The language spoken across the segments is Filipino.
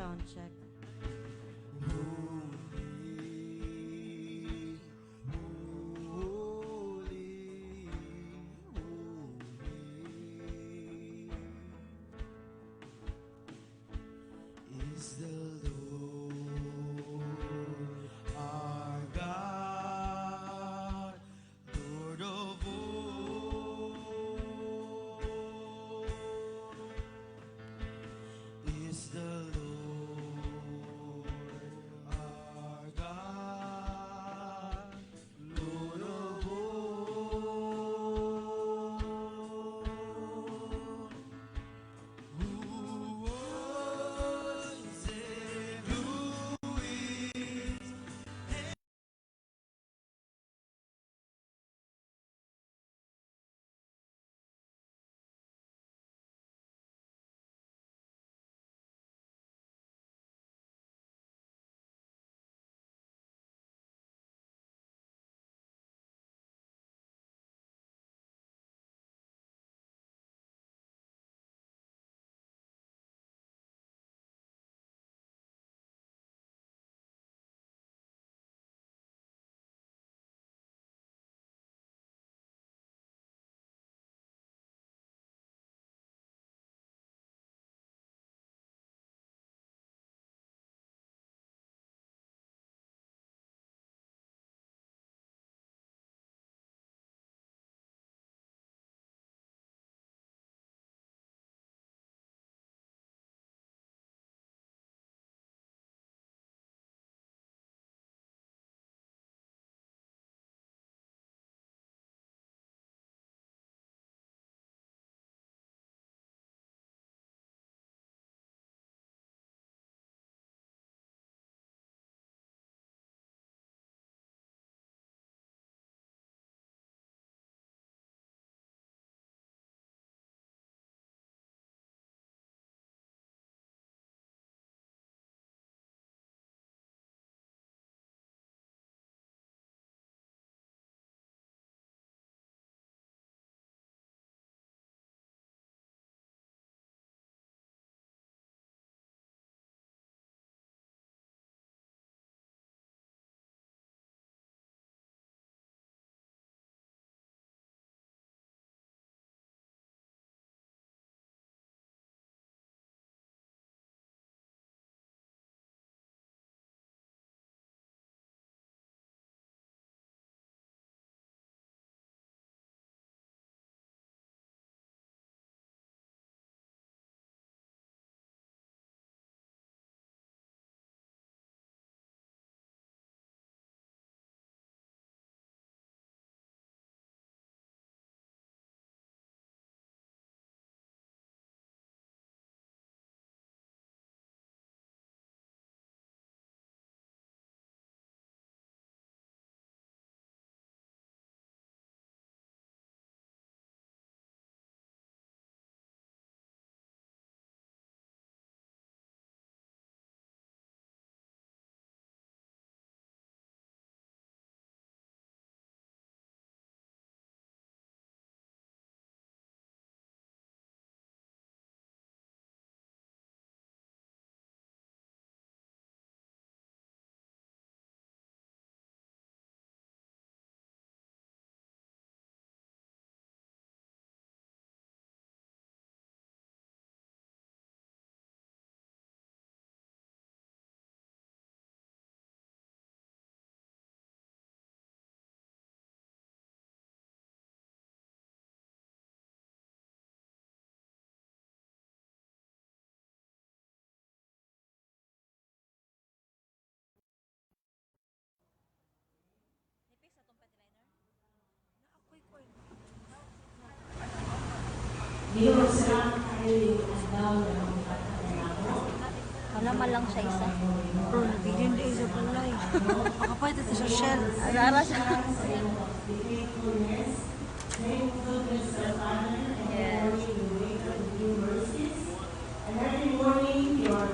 Sound check. Is the Lord our God, Lord of all? Is the Lord our God, Lord of all? Who was and who is Wala man lang siya isa. Bro, nabigyan din sa palay. Makapait ito sa shell. Ara siya. Yes. And every morning, your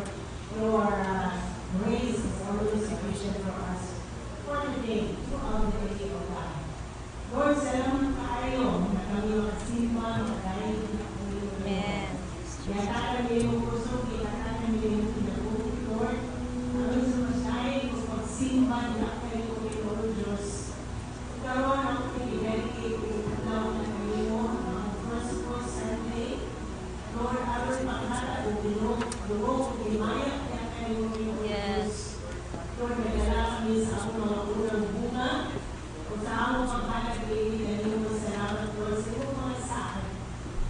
grace is always sufficient for us for the day, throughout the day of life. Lord, salamat kaayo na kami makasipan, dahil Amen. Yata kami yung puso, kita kami yung pinag-uwi ko Lord. Ayon sa masyahe o pagsimba na kayo Panginoon Diyos. Karoon ang pinidedicate yung adlaw na kayo ang first Sunday. Lord, aron paghala o dulog, imayak na kayo Panginoon Yes. Diyos. Lord, nagdala kami sa among mga unang bunga o sa among paghalag kayo na niyo salamat Lord sa iyong mga saan.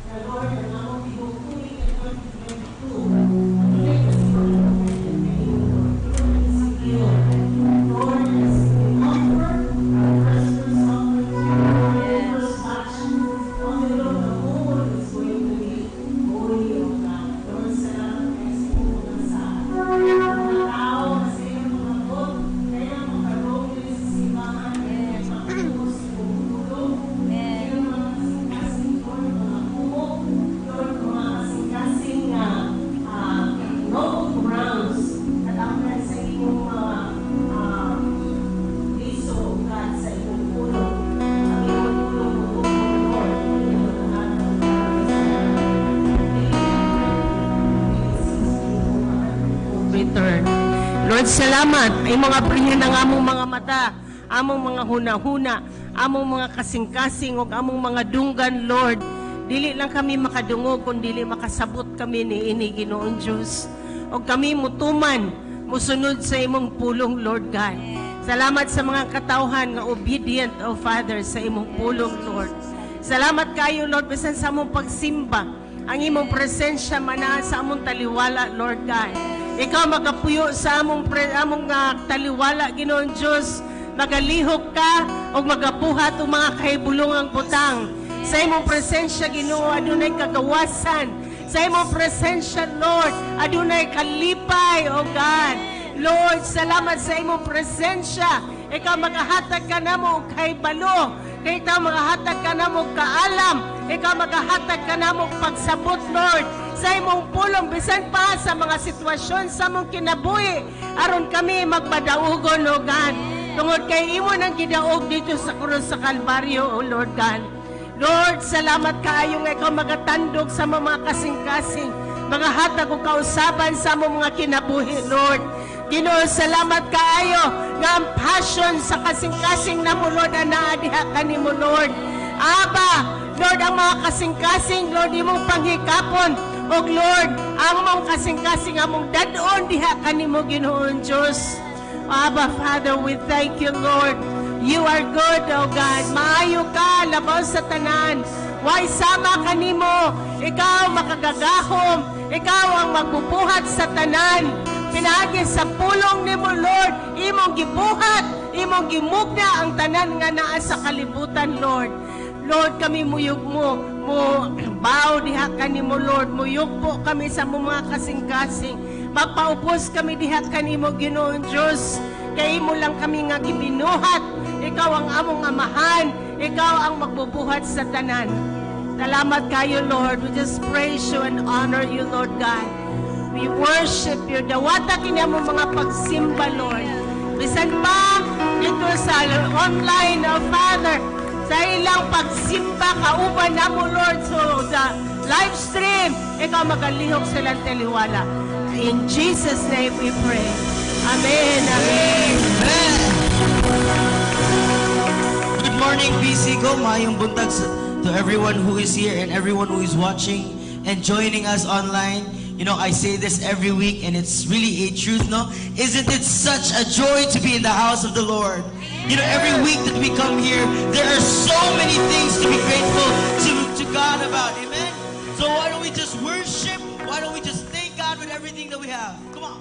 Na Lord, ang among tibok-tuloy na 2022, return. Lord, salamat ay mga prihin ng among mga mata, among mga huna-huna, among mga kasing-kasing o among mga dunggan, Lord. Dili lang kami makadungog, kundi makasabot kami ni ini Ginoong Diyos. O kami mutuman, musunod sa imong pulong, Lord God. Salamat sa mga katawhan nga obedient, O Father, sa imong pulong, Lord. Salamat kayo, Lord, bisan sa among pagsimba, ang imong presensya mana sa among taliwala, Lord God. Ikaw magapuyo sa among taliwala, Ginoong Diyos. Magalihok ka o magabuhat o mga kahibulungang butang. Sa imong presensya, Ginoo, adunay kagawasan. Sa imong presensya, Lord, adunay kalipay, O God. Lord, salamat sa imong presensya. Ikaw magahatag ka namo og kahibalo. Ikaw magahatag ka namo og kaalam. Ikaw magahatag ka namo og pagsabot, Lord. Sa imong pulong, bisan pa sa mga sitwasyon sa mong kinabuhi, aron kami magpadaugon, O God. Tungod kay imo nang gidaog dito sa krus sa Kalbaryo, O Lord God. Lord, salamat kaayo nga ikaw magatandog sa mga kasing-kasing, mga hatag o kausaban sa mga kinabuhi, Lord. Ginoo, salamat kaayo nga ang passion sa kasing-kasing na mo, Lord, anaadiha ka ni mo, Lord. Aba, Lord, ang mga kasing-kasing, Lord, imong panghikapon, o Lord, ang mong kasing-kasing, among dadon diha ka ni mo, Ginoong Diyos. Aba, Father, we thank you, Lord. You are good, O God. Maayo ka, labaw sa tanan. Way sama ka nimo. Ikaw makagagahom. Ikaw ang magbubuhat sa tanan. Pinaagi sa pulong nimo, Lord. Imong gibuhat. Imong gimugna ang tanan nga naa sa kalibutan, Lord. Lord, kami muyog mo. Bow diha ka nimo, Lord. Muyog po kami sa mga kasing-kasing. Magpaupos kami diha ka nimo, Ginoong Diyos. Kay mo lang kami nga gibinuhat. Ikaw ang among amahan. Ikaw ang magbubuhat sa tanan. Salamat kayo, Lord. We just praise you and honor you, Lord God. We worship you. Dawata kini mo mga pagsimba, Lord. Bisan pa dito sa online, oh Father, sa ilang pagsimba, kauban na mo, Lord. So, sa live stream, ikaw magalihok silang taliwala. In Jesus' name we pray. Amen. Amen. Good morning, BC Go. Mayong buntag to everyone who is here and everyone who is watching and joining us online. You know, I say this every week and it's really a truth, no? Isn't it such a joy to be in the house of the Lord? You know, every week that we come here, there are so many things to be grateful to God about. Amen? So why don't we just worship? Why don't we just thank God with everything that we have? Come on.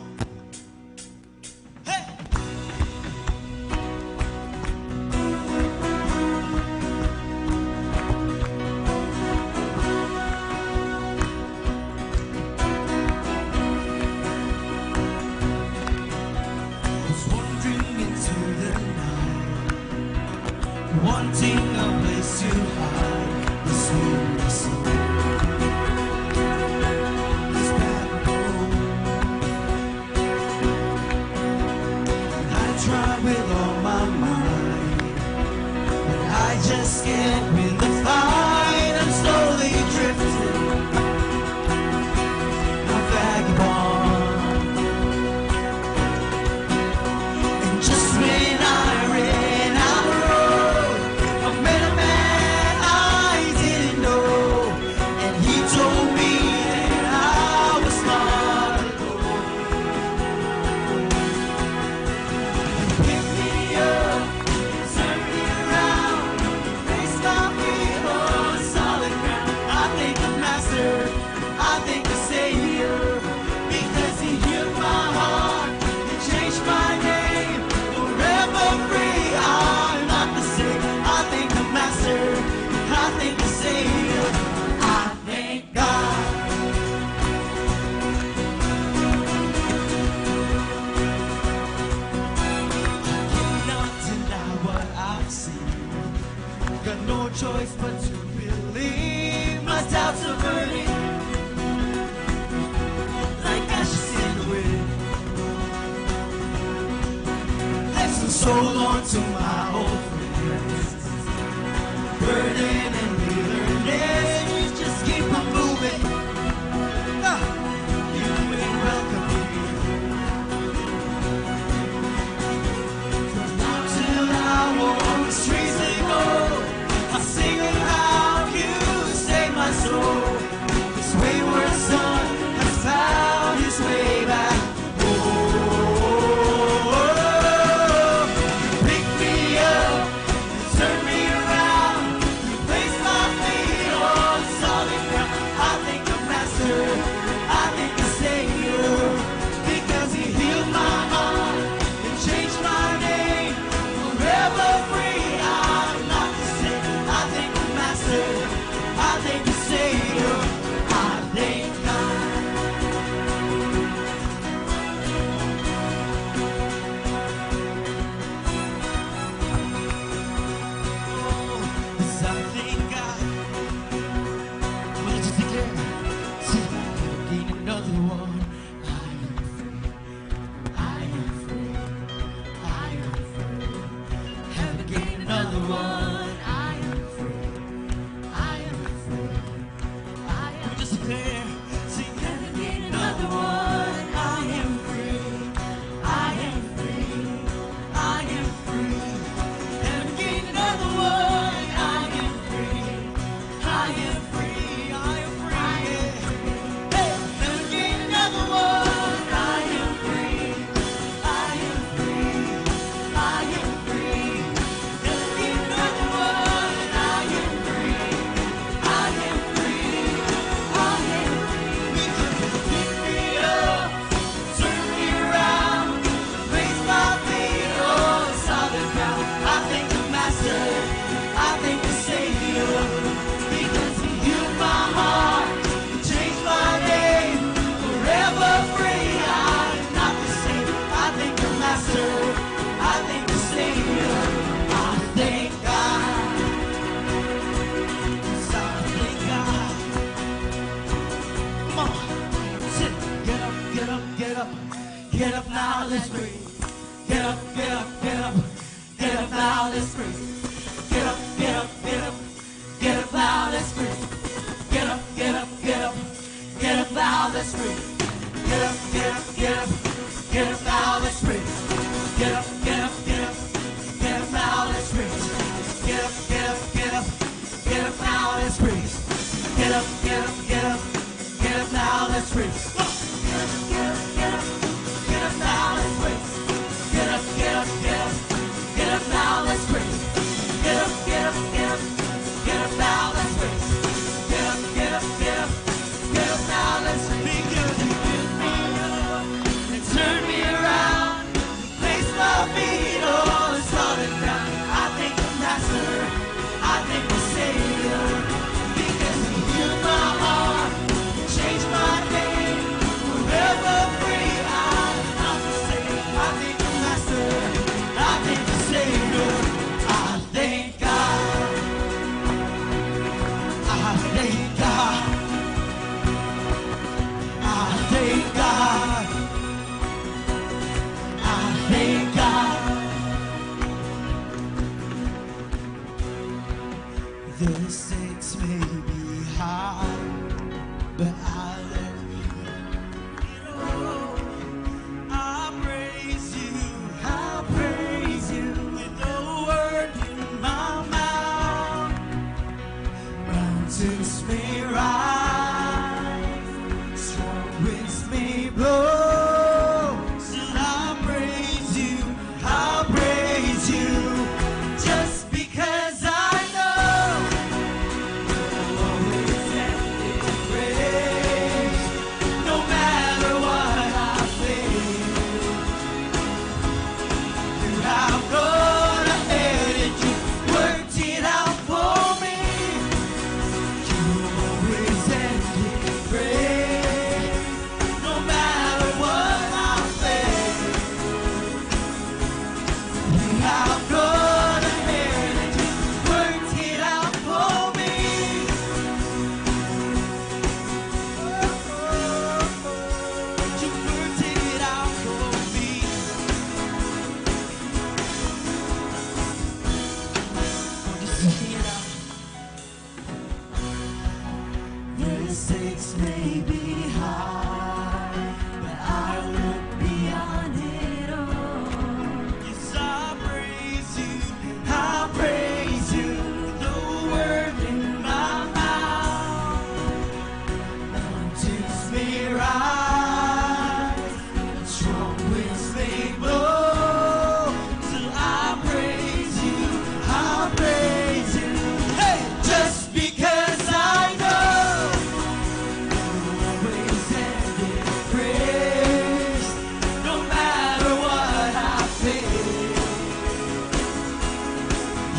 Hey! Wanting a place to hide the sweetness of this bad road. I try with all my mind, but I just can't win the fight. I'm slowly drifting, a vagabond. choice but to believe. My doubts are burning like ashes in the wind. Let's hold on to my old friends, burden and bitterness. Just keep on moving. You ain't welcome here. From now till I walk the streets they go, I'll sing of how you saved my soul. This wayward son has found his way back. Pick me up and turn me around. You place my feet on solid ground. I thank the Master, I thank the Savior, because He healed my heart and changed my name. Forever free, I'm not the same. I thank the Master, I thank the Savior, I thank God. Yes, I thank God. Well, let's just declare. See, gain another one. I am free. I am free. I am free. Haven't gained another one. I am free. I am free. I am. Just declare. See, haven't gained another one. I am free. I am free. I am free. Haven't gained another one. I am free. I am free. I am free. Hey, haven't gained another one. I am free. I am free. I am free. Haven't gained another one. I am free. I am free. I am free. Because you pick me up, turn me around, place my feet on solid ground. I thank the Master, I thank the Savior, because He healed my heart, changed my name. Forever free, I'm not the same. I thank the Master, I thank the Savior, I thank God. Yes, I thank God. Come on, sit, get up, get up, get up, get up now, let's breathe. Get up, get up, get up, get up now, let's breathe. Get up, get up, get up, get up now, let's breathe. Get up, get up, get up, get up now, let's breathe. Get up, get up, get up, get up now, let's breathe. Get up, get up, get up, get up now, let's breathe. Get up, get up, get up, get up now, let's breathe. Get up, get up, get up, get up now, let's breathe. Get up, get up, get up, get up now, let's breathe. Get up, get up, get up, get up now, let's breathe. Get up, get up, get up, get up now, let's breathe. Get up, get up, get up, get up now, let's breathe. Because You pick me up and turn me around, place my feet on solid ground. I thank the Master, I thank the Savior, because He healed my heart, changed my name. Forever free, I'm not the same. I thank the Master, I thank the Savior, I thank God. I thank God. I thank God. I thank God. The stakes may be high, but I let it all. I praise You, I praise You with the word in my mouth. Mountains may rise, strong winds may blow, still I praise You, I praise You, just because I know you'll always end in praise. No matter what I face, You have gone ahead and You worked it out for me. You always end in praise. No matter what I face, You have gone ahead and You worked it out for me.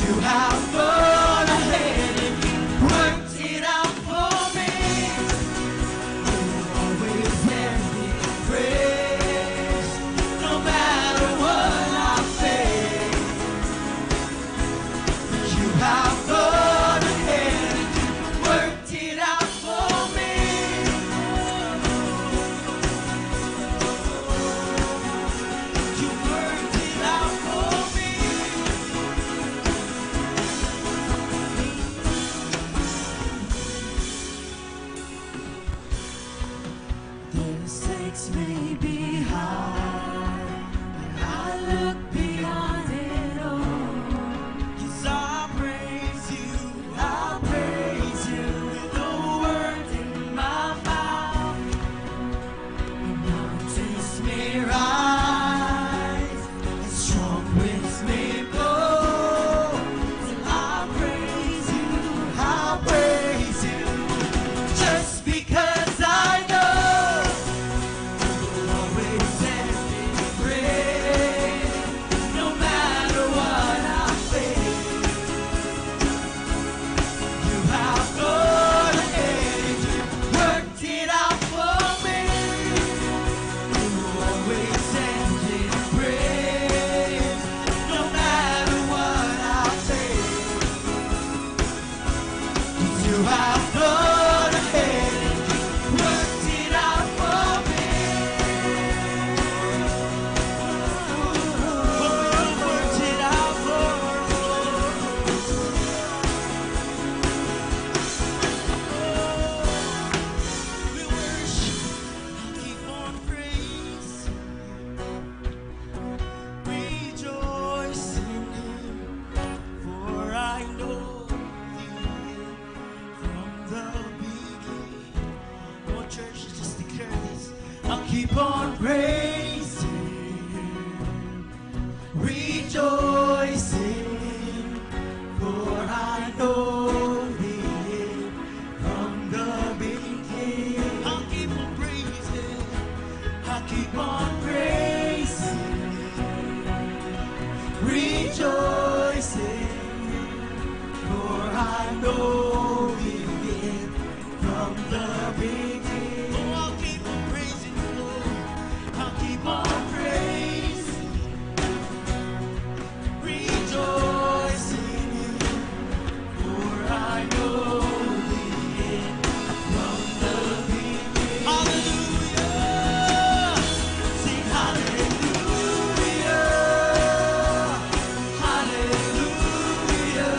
You have gone ahead and you worked it out for me. You always hand me praise, no matter what I face. You have gone ahead and you worked it out for me. You worked it out for me. The stakes may be high, but I look beyond it all. 'Cause I praise you with a word in my mouth. And mountains may rise, and strong winds may blow. Till I praise you, just because I know you'll always send me praise, no matter what I face. You have gone ahead and you worked it out for me. You always send me praise, no matter what I face. 'Cause you have gone ahead and you worked it out for me. Oh, you worked it out for me. We worship, I'll keep on praising you, rejoicing in Him, for I know the end from the beginning. Come on, church, let's just declare this. I'll keep on praising Him, rejoicing, for I know the end from the beginning. I'll keep on praising, I'll keep on praising, rejoicing, for I know the end from the beginning. Oh, I'll keep on praising you, Lord. I'll keep on praising, rejoicing, for I know the end from the beginning. Hallelujah! Sing hallelujah! Hallelujah!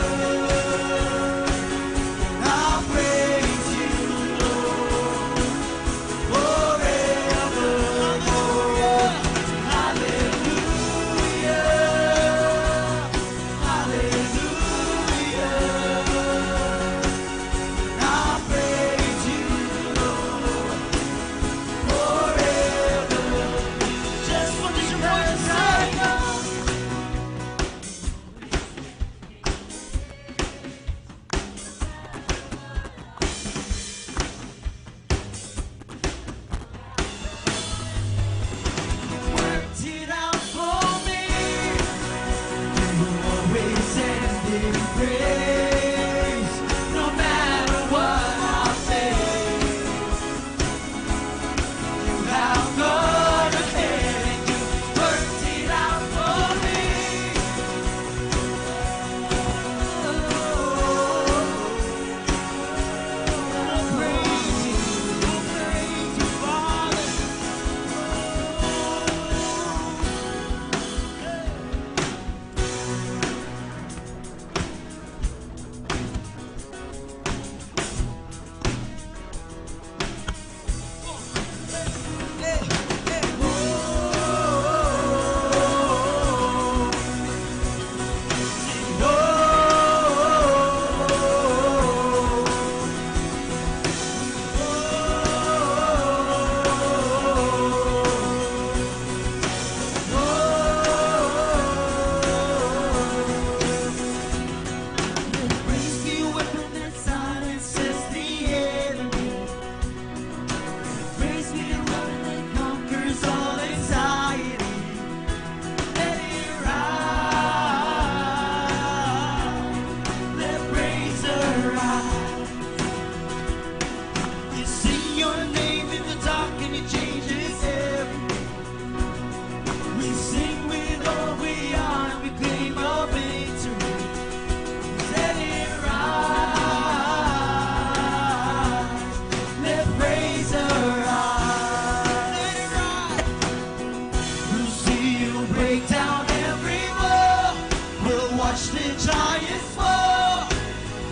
watch the giants fall.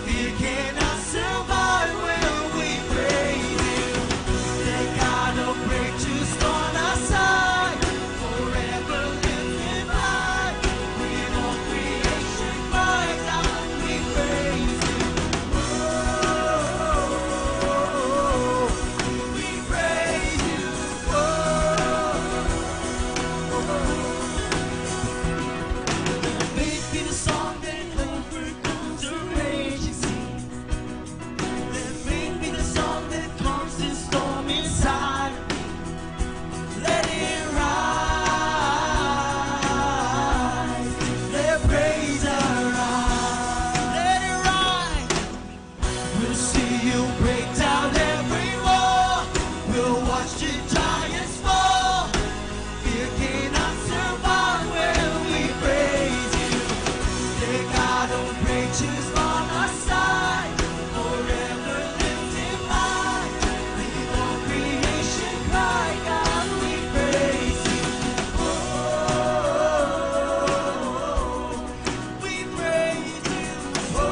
Fear cannot survive when we praise you. The God of breakthroughs on our side, forever lifted high. With all creation cries out, we praise you. Oh, we praise you. Faith be the song that overcomes the raging sea. Let faith be the song that calms the storm inside. Let it rise. Let praise arise. Let it rise. We'll see you break down every wall. We'll watch the giants fall. Fear cannot survive when we praise you. The God of breakthroughs on our side, forever lifted high. With all creation cry, God, we praise you. Oh, we praise you. Oh,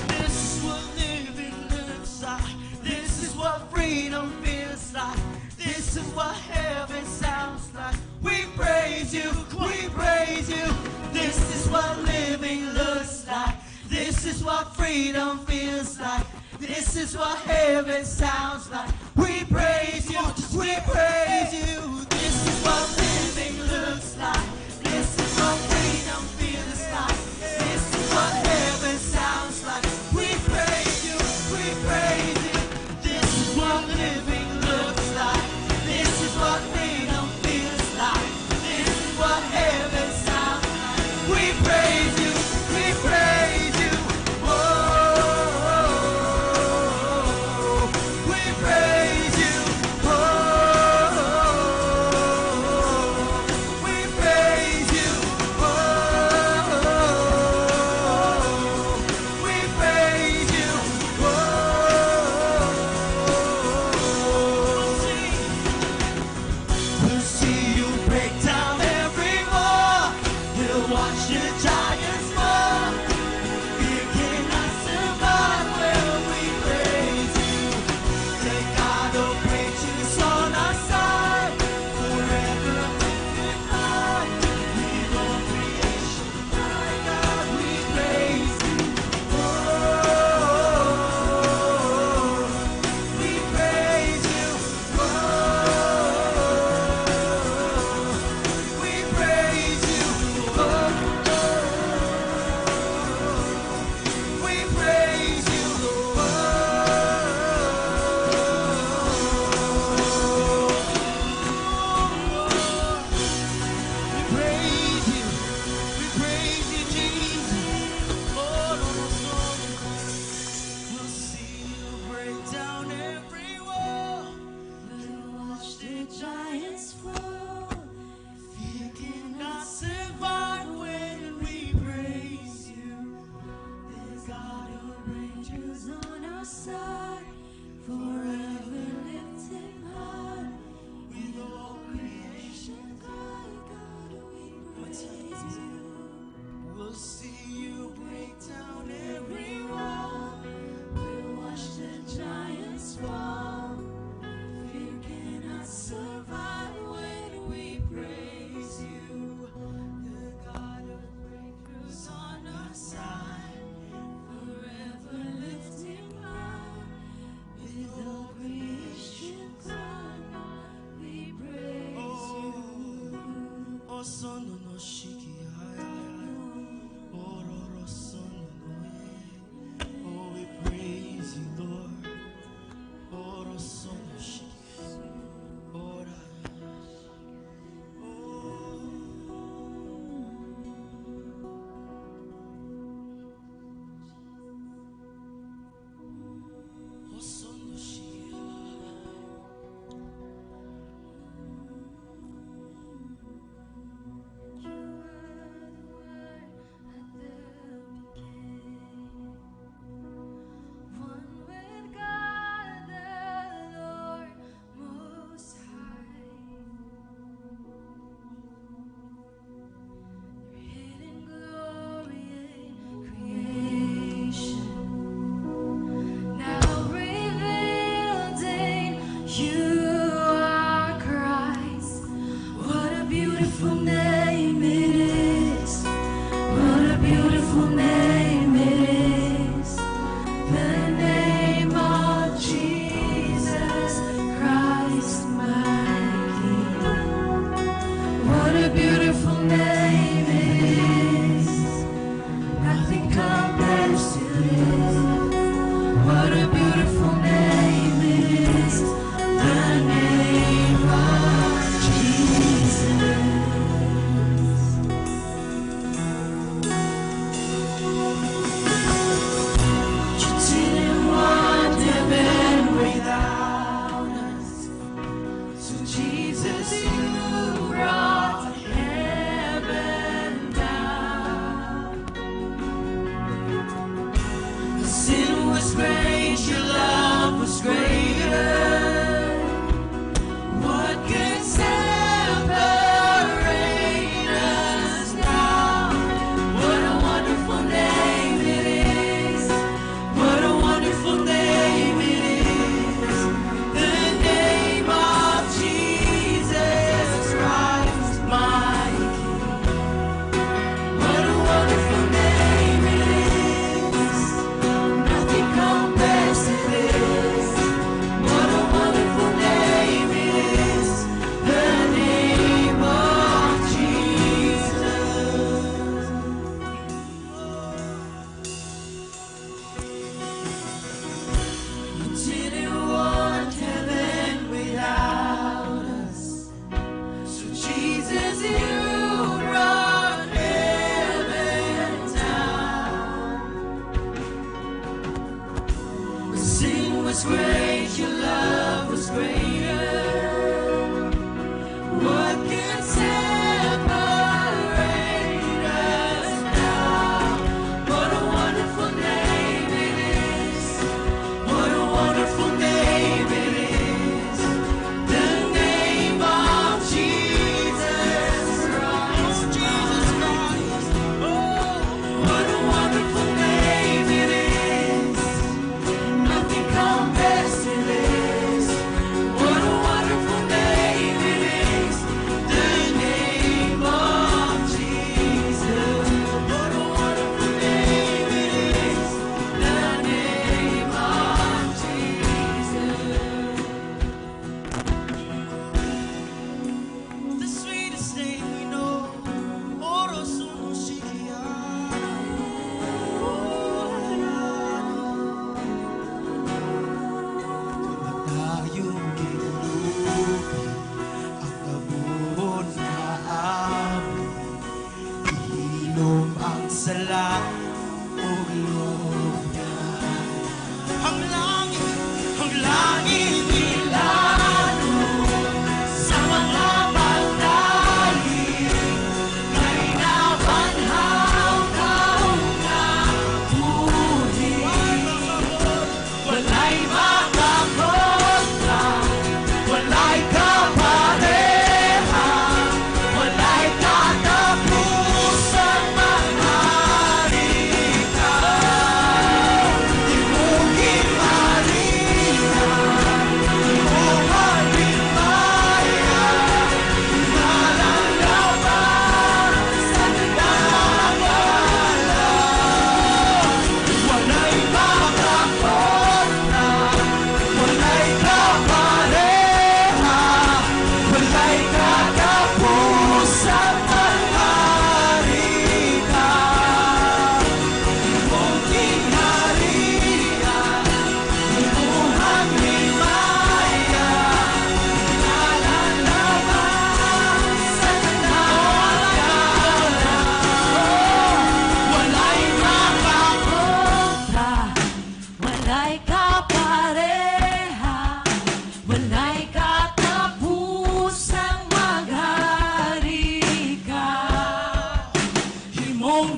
this is what living looks like. This is what freedom feels like. This is what heaven sounds like. We praise you, we praise you. This is what living looks like. This is what freedom feels like. This is what heaven sounds like. We praise you, we praise you. This is what living looks like. This is what freedom feels like. This is what heaven sounds like. We praise you, we praise you. This is what living looks like. This is what freedom feels like. This is what heaven sounds like. We praise you, we praise you. Oh, we praise you. Oh, we praise you. Oh, we praise you. We'll see you break down every wall. We'll watch the giants fall. Fear cannot survive when we praise you. The God of breakthroughs on our side, forever lifted high. With all creation, my God, we praise you. Oh, we praise you. Oh, we praise you. Oh, we praise you. We praise you. We praise you, Jesus. Oh, no, no, no. We'll see you break down every wall. We'll watch the giants fall. Fear cannot survive when we praise you. The God of breakthroughs on our side, forever lifted high. With all creation cry, God, we praise you. We'll see you break down every wall. We'll watch the giants fall. Fear cannot survive when we praise you. The God of breakthroughs on our side, forever lifted high. With all creation cry, we praise you. Oh, son, no, no, shiki, oh, Roro, son, no, oh, we praise you, Lord. Oh, Roro, son, no, shiki, oh, oh, son, no, shiki. You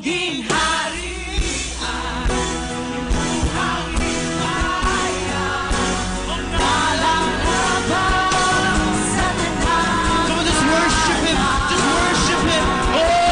Come on, just worship Him. Just worship Him. Oh,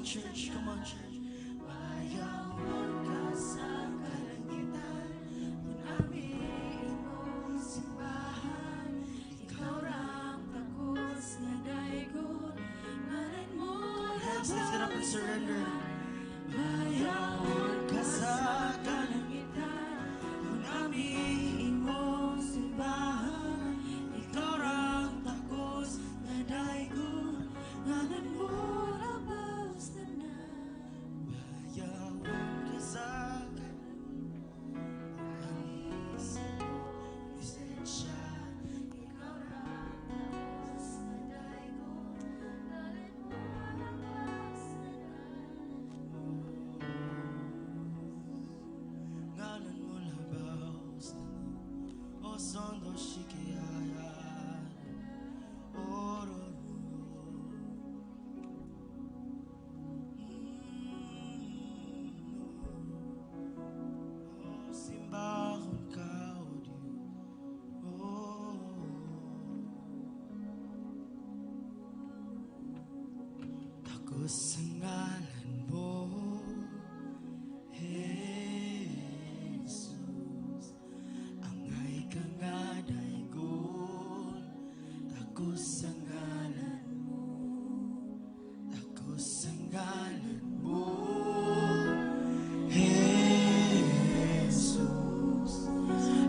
church. Come on, church. Mayawon ka sa kalangitan, unami imong simbahan, ikaw rang takos nga daygon, ngalan mo Hands lifted up and surrender. Mayawon ka sa kalangitan, unami imong simbahan, ikaw rang takos nga daygon, ngalan mo labas tanan. Mayawon ka sa kalangitan, lisensya. Ikaw rang takos nga daygon, ngalan mo labas tanan. Ngalan mo labaw sa o sondo shikiyaya oro o simbahon ka o Diyo takos sa ngalan mo Jesus, angay ka nga daygon, takos sa ngalan mo, takos sa ngalan mo, Jesus,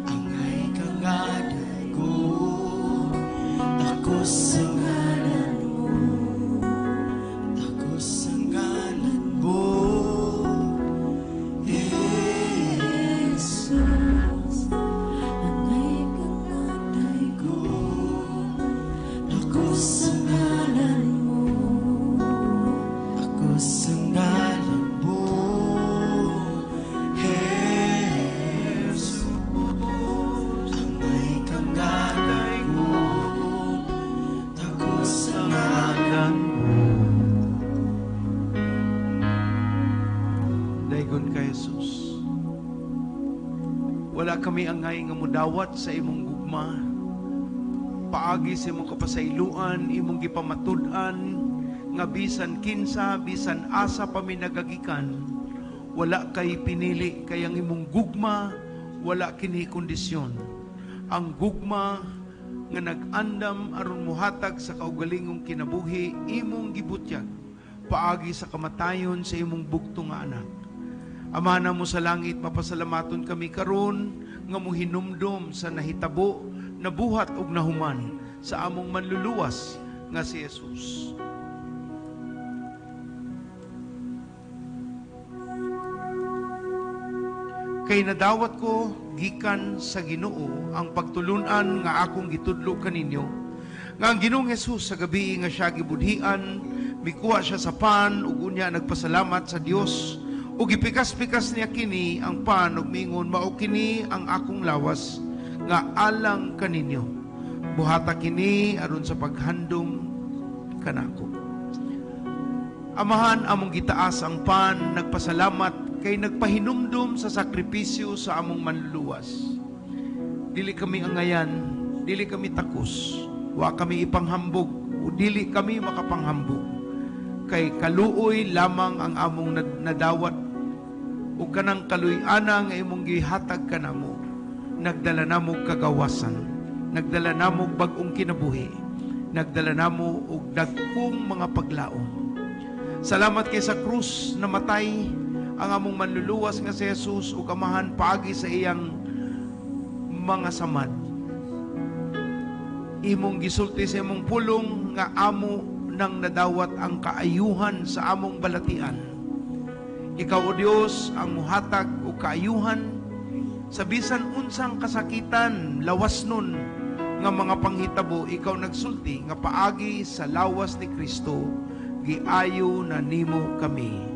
angay ka nga daygon, takos sa ngalan mo, takos sa ngalan mo. Jesus, angay ka nga daygon, takos sa ngalan mo. Takos sa ngalan mo, Jesus, angay ka nga daygon, takos sa ngalan mo. Daygon ka, Jesus. Wala kami angay nga mudawat sa imong gugma. Paagi sa imong kapasayloan, imong gipamatud-an, nga bisan kinsa, bisan asa pa mi nagagikan. Wala kay pinili, kay ang imong gugma, wala kini kondisyon. Ang gugma nga nag-andam aron muhatag sa kaugalingong kinabuhi, imong gibutyag, paagi sa kamatayon sa imong bugto nga anak. Ama na mo sa langit, mapasalamaton kami karon nga mohinumdom sa nahitabo, nabuhat ug nahuman sa among manluluwas nga si Jesus. Kay nadawat ko gikan sa Ginoo ang pagtulunan nga akong gitudlo kaninyo, nga ang Ginoong Jesus sa gabi nga siya gibudhian, mikuha siya sa pan ug unya nagpasalamat sa Dios ug gipikas-pikas niya kini ang pan ug mingon, mao kini ang akong lawas nga alang kaninyo. Buhata kini aron sa paghandom kanako. Amahan, among gitaas ang pan, nagpasalamat kay nagpahinumdum sa sakripisyo sa among manluluwas. Dili kami angayan, dili kami takos, wa kami ipanghambog, o dili kami makapanghambog. Kay kaluoy lamang ang among nadawat, o kanang kaluy-ana nga imong gihatag kanamo, nagdala namo kagawasan, nagdala namo bag-ong kinabuhi, nagdala namo og dagkong mga paglaom. Salamat kay sa krus na matay ang among manluluwas nga si Jesus ug amahan paagi sa iyang mga samad. Imong gisulti sa imong pulong nga amo nang nadawat ang kaayuhan sa among balatian. Ikaw o Dios ang muhatag o kaayuhan sa bisan unsang kasakitan, lawas nun nga mga panghitabo, ikaw nagsulti nga paagi sa lawas ni Kristo, giayo na nimo kami.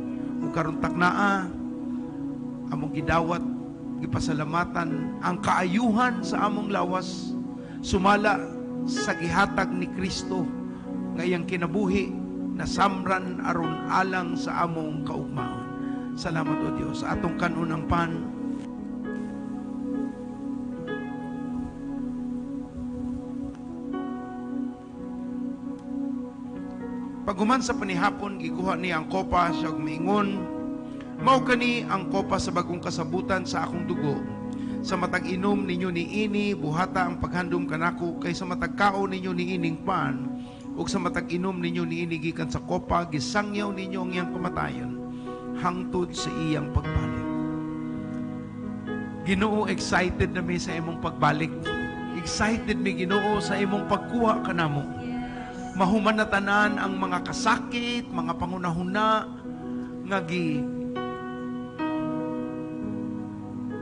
Ug karon taknaa among gidawat, gipasalamatan ang kaayuhan sa among lawas, sumala sa gihatag ni Kristo nga iyang kinabuhi na samran aron alang sa among kaugmaon. Salamat o Dios sa atong kanunang pan. Paghuman sa panihapon, gikuha niya ang kopa, siya miingon, mao kani ang kopa sa bagong kasabutan sa akong dugo. Sa matag inom ninyo ni ini, buhata ang paghandom kanako, kay sa matag kao ninyo ni ining pan, ug sa matag inom ninyo ni ini gikan sa kopa, gisangyaw ninyo ang iyang kamatayon, hangtod sa iyang pagbalik. Ginoo, excited na mi sa imong pagbalik. Excited mi Ginoo sa imong pagkuha kanamo. Mahuman na tanan ang mga kasakit, mga pangunahuna nga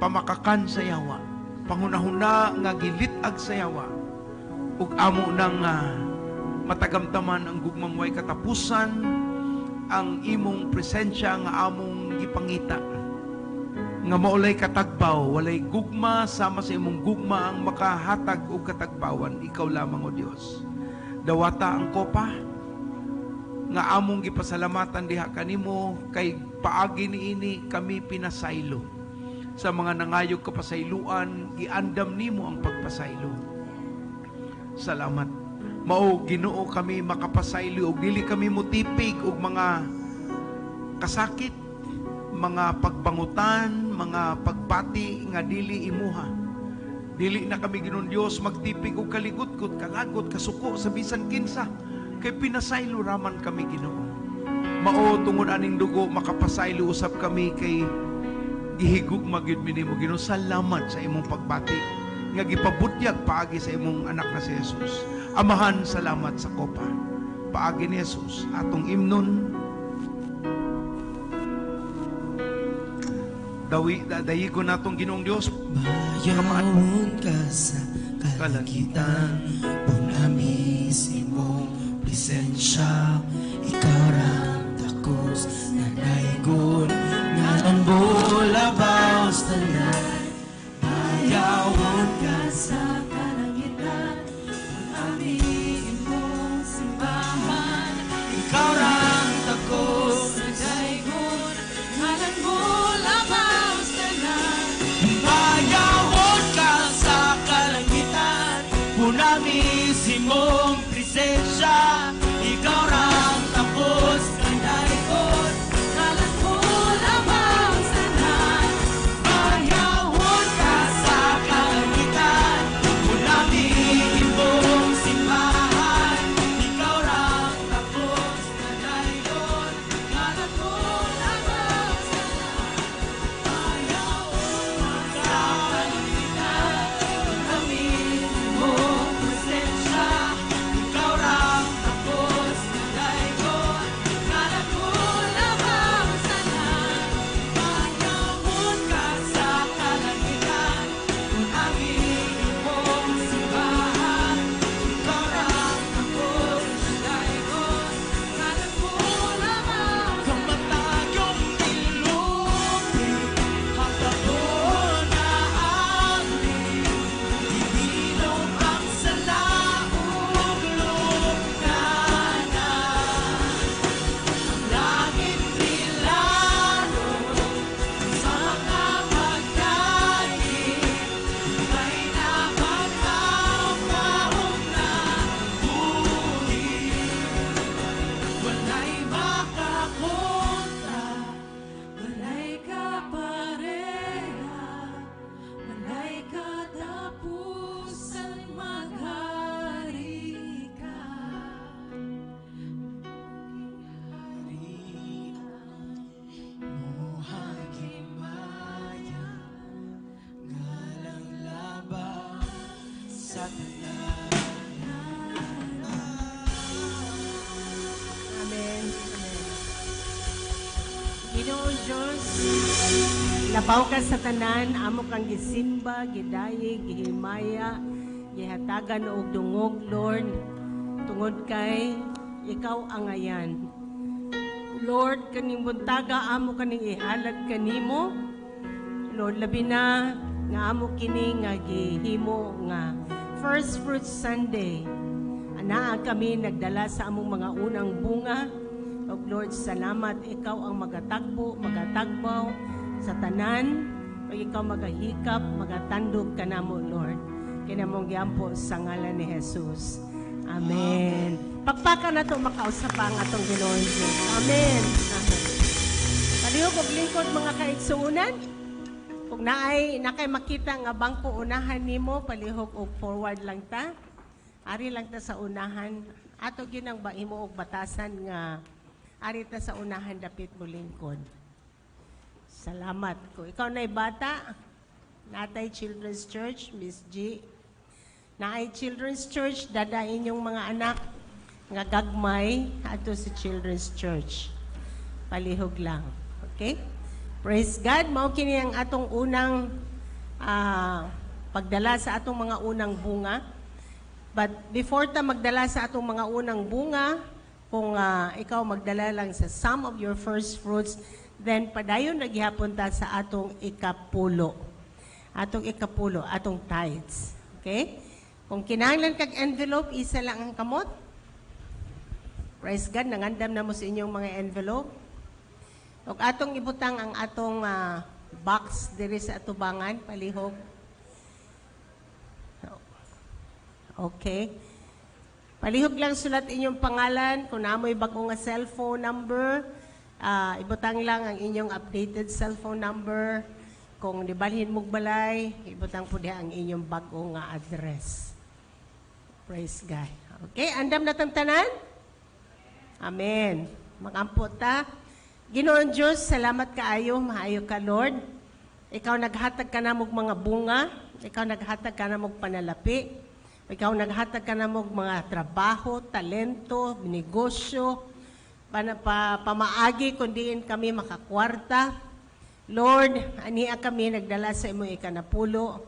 pamakakan sa yawa, pangunahuna nga gilitag sa yawa, ug amo nang matagamtaman ang gugmang way katapusan, ang imong presensya nga among gipangita, nga maulay katagbaw, walay gugma sama sa imong gugma ang makahatag og katagbawan, ikaw lamang o Dios. Dawata ang kopa nga among gipasalamatan diha kanimo, kay paagi niini kami pinasaylo. Sa mga nangayog kapasayloan, giandam nimo ang pagpasaylo. Salamat. Mao Ginoo kami makapasaylo, ug dili kami mutipig og mga kasakit, mga pagbangutan, mga pagpati nga dili imuha. Dili na kami Ginoong Dios magtipig og kaligot-kot, kalagot, kasuko sa bisan kinsa, kay pinasaylo raman kami Ginoo. Mao tungod aning dugo makapasaylo usab kami, kay gihigug magyud minimo Ginoo. Salamat sa imong pagbati nga gipabutyag paagi sa imong anak na si Jesus. Amahan, salamat sa kopa paagi ni Jesus, atong imnon. Dayi ko natong Ginoong Dios. Mayroon ka sa kalangitan, punamis imong presensya, ikaw ram takos na daigon, ngalan bulabaw sa tanan. Mayroon ka sa kalangitan, punamis imong simbahan, ikaw ram takos na daigon, ngalan bulabaw sa tanan. Mayroon ka sa kalangitan, punamis imong presensya, ikaw ram tapos ng daikon, ngalan mo lamang sa tanan. Mayroon ka sa kalangitan, punamis imong simbahan, ikaw ram tapos ng daikon, ngalan mo lamang sa tanan. Mayroon ka sa kalangitan, punamis imong presensya, ikaw ram tapos ng daikon, ngalan mo lamang sa tanan. Mayroon ka sa kalangitan, punamis imong simbahan, ikaw ram tapos ng daikon, ngalan mo lamang. Kamatayong nilupit, hapon na amin, ibilog ang salaog lugnanan. Langit nilaro sa mga pagkain, may napag-amaong na buhi. Walay makakontra, walay kapareha, walay katapusan, maghari ka. Muhagimaya, ngalang laban sa tanan. Amen. Ginoong Diyos, labaw ka sa tanan, amo kang gisimba, gidayi, gihimaya, gihatagan og dungog, Lord, tungod kay ikaw ang ayan. Lord, kaning buntaga amo kaning ihalad kanimo. Lord, labi na nga amo kini nga gihimo nga First Fruit Sunday. Anaa kami nagdala sa among mga unang bunga. O Lord, salamat, ikaw ang magatagbaw sa tanan. Pag ikaw magahikap, magatandog ka namo, Lord. Kinamong giampo sa ngalan ni Jesus. Amen. Pakpakan na ito makausapang atong Ginoong Diyos. Amen. Amen. Palihog og lingkod mga kaigsuunan. Kung nakay makita nga bangko unahan nimo, palihog og forward lang ta. Ari lang ta sa unahan. Ato ginang ba imo og batasan nga ari ta sa unahan dapit mo lingkod. Salamat. Kung ikaw na'y bata, natay Children's Church, Miss G. Naay Children's Church, dada inyong mga anak nga gagmay ato sa Children's Church. Palihog lang. Okay? Praise God. Mao kini ang atong unang pagdala sa atong mga unang bunga. But before ta magdala sa atong mga unang bunga, kung ikaw magdala lang sa some of your first fruits, then padayon naghihapon ta sa atong ikapulo. Atong ikapulo, atong tithes. Okay? Kung kinahanglan kag envelope, isa lang ang kamot. Praise God, nangandam na mo sa inyong mga envelope. Ug atong ibutang ang atong box diri sa atubangan, palihog. Okay. Palihog lang sulat inyong pangalan, kung naamoy bago nga cellphone number, ibutang lang ang inyong updated cellphone number. Kung dibalhin mong balay, ibutang po diha ang inyong bago nga address. Praise God. Okay, andam na tanan? Amen. Magampo ta. Ginoon Diyos, salamat kaayo, maayo ka Lord. Ikaw naghatag ka na mong mga bunga, ikaw naghatag ka na mong panalapi, ikaw naghatag ka na mong mga trabaho, talento, negosyo, pamaagi kundiin kami makakwarta. Lord, aniya kami nagdala sa imo ikanapulo.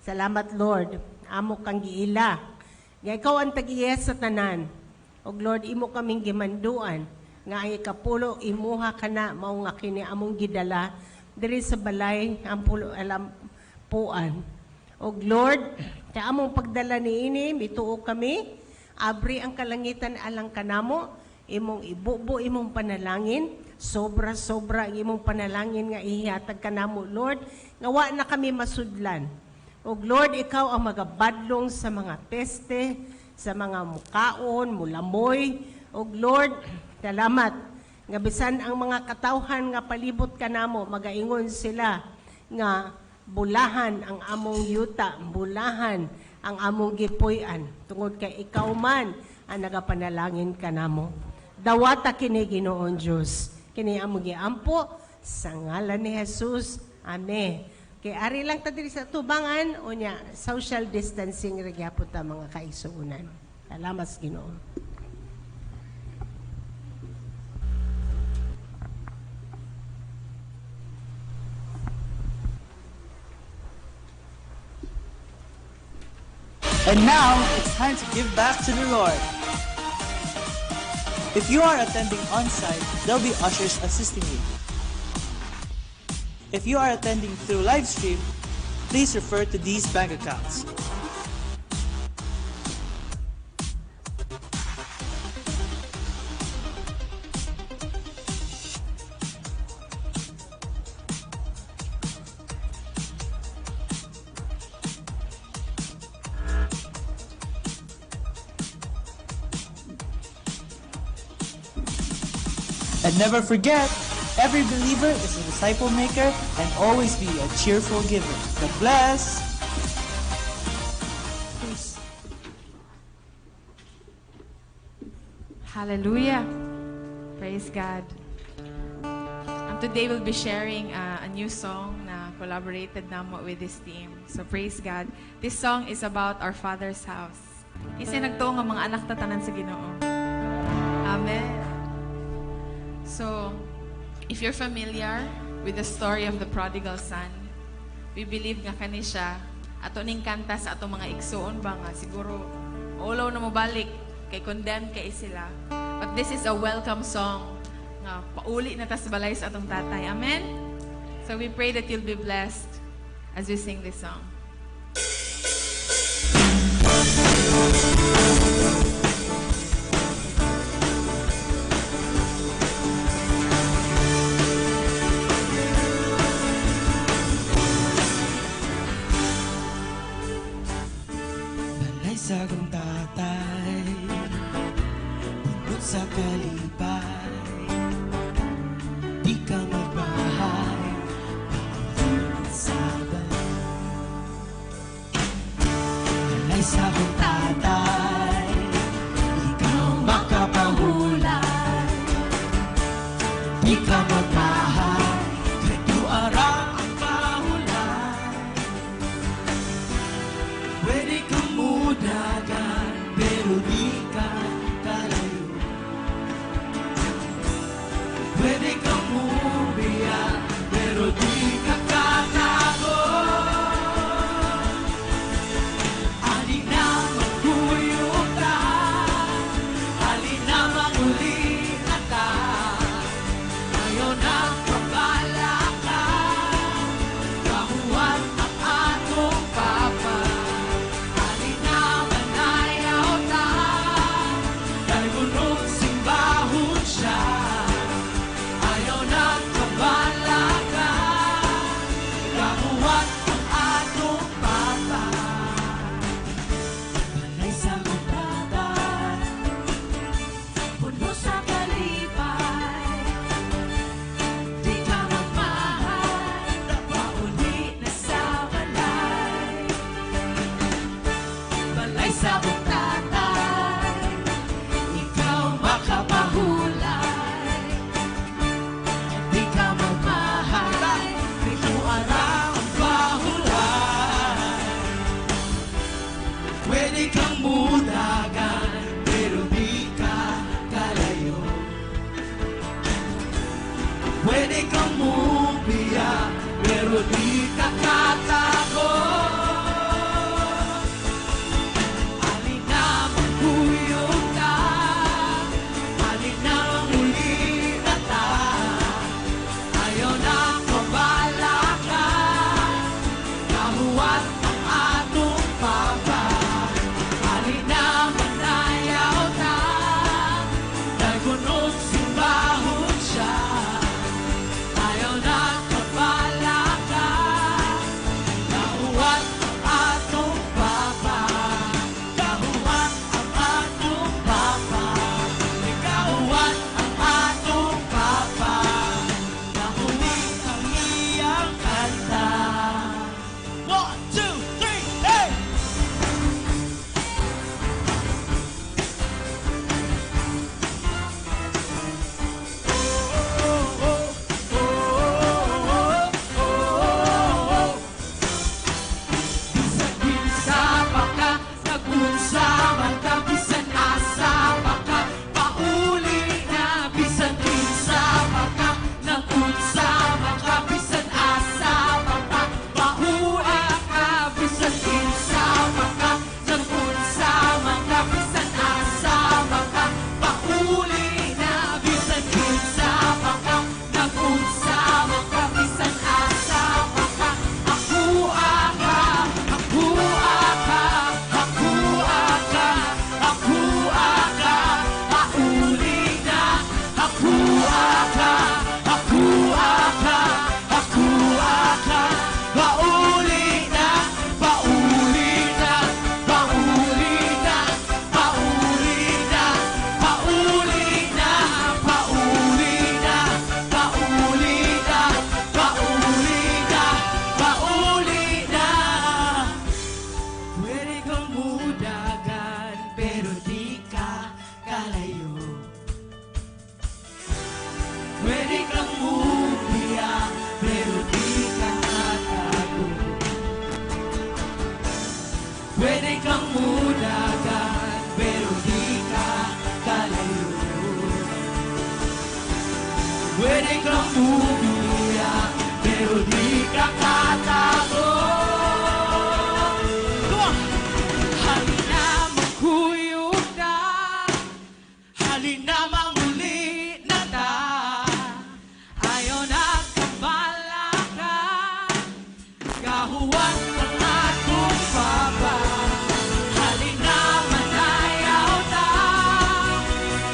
Salamat Lord, amo kang giila. Nga ikaw ang tag-iyes sa tanan. O Lord, imo kaming gimanduan nga ay ikapulo imuha ka na mao nga kini among gidala diri sa balay ang pulo alam puan. Og Lord, sa among pagdala niini mituo kami abri ang kalangitan alang kanamo imong ibubo imong panalangin sobra-sobra ang imong panalangin nga ihatag kanamo Lord nga wa na kami masudlan. Og Lord, ikaw ang magabadlong sa mga peste, sa mga mukaon, mulamoy. Og Lord, salamat nga bisan ang mga katawhan nga palibot kanamo magaingon sila nga bulahan ang among yuta, bulahan ang among gipuy-an tungod kay ikaw man ang nagapanalangin kanamo. Dawata kini Ginoon Dios. Kini among giampo sa ngalan ni Jesus. Amen. Kay ari lang ta diri sa tubangan unya social distancing ra gyapon ta mga kaigsuonan. Salamat Ginoo. And now, it's time to give back to the Lord. If you are attending on-site, there'll be ushers assisting you. If you are attending through live stream, please refer to these bank accounts. And never forget, every believer is a disciple maker and always be a cheerful giver. God bless. Peace. Hallelujah. Praise God. Today we'll be sharing a new song na collaborated namo with this team. So praise God. This song is about our Father's house. Kasi nagtuo nga mga anak tatanan sa Ginoo. Amen. So, if you're familiar with the story of the prodigal son, we believe nga kani siya ato ning kanta sa ato mga igsuon ba nga siguro ulaw na mo balik kay condemned kay sila. But this is a welcome song nga pauli na ta sa balay sa atong tatay. Amen. So we pray that you'll be blessed as we sing this song. Balay sa akong tatay sa kalipay, di ka magbahay, paulit sa balik. Alay sa akong tatay, ikaw makapahulay, di ka magbahay, kayo arang ang pahulay. Pwede kang mudagan, pero di ka kalayo. Pwede kang mubiyak, pero di ka katago. Alin na magkuyog ka, alin na mangulit na ka. Ayaw na mabala ka, kahuan ang atong papa. Alin na manayaw ta, dahil bunong simbahon siya. Ayaw na mabala ka, kahuan ang atong papa. Balay sa kumpata, puno sa kalipay, di ka magmahal, paulit na sa balay. Balay sa buktatay, ikaw makapahulay, di ka magmahal, ito arang ang pahulay. Pwede kang mudagan, pero di ka kalayo. Pwede kang mubiyak, pero di ka katago. Alin na magkuyog ka, alin na muli na ta. Ayaw na mabala ka, kahuat ang atong papa. Alin na manayaw ta, dahil kunog simbahon siya. Ayaw na mabala ka, kahuat ang atong papa. Kahuat ang atong papa. Kahuat ang atong papa. Nahuling ang iyang kanta. 1, 2, 3, hey! Bisan kinsa pa ka, nag-unsa man ka, bisan asa pa ka, pauli na. Bisan kinsa pa ka, nag-unsa man ka, bisan asa pa ka, pauli ka. Bisan kinsa pa ka, nag-unsa man ka, bisan asa pa ka, pauli na. Bisan kinsa pa ka, nag-unsa man ka, bisan asa pa ka, ako aka, ako aka, ako aka, ako aka, pauli na. Ako aka, ako aka, ako aka, pauli na, pauli na, pauli na, pauli na, pauli na, pauli na, pauli na, pauli na, pauli na. Pwede kang mudagan, pero di ka kalayo. Pwede kang mubiyak, pero di ka katago. Pwede kang mudagan, pero di ka kalayo. Pwede kang mubiyak, pero di ka katago. Come on! Halin na magkuyog na, halin na manguli na ta. Ayaw na kabala ka, kahuwan ang atong papa. Halin na manayaw ta,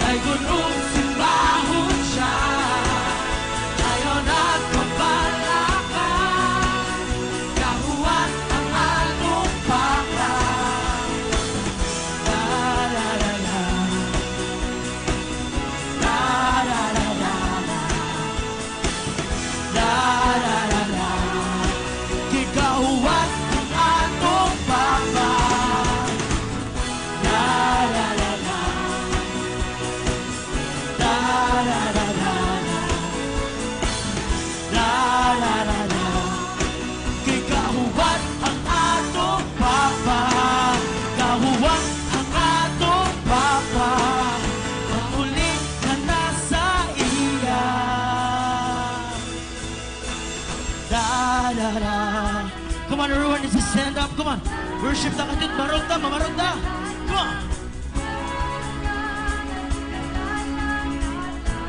ay gunong simbahon siya. Ayaw na kabala ka, Kahuwat ang atong Papa, kahuwat ang atong Papa, mauli ka na sa iya. Da da da. Come on, everyone, let's just stand up. Come on, worship na katid. Maronda, mamaronda. Come on.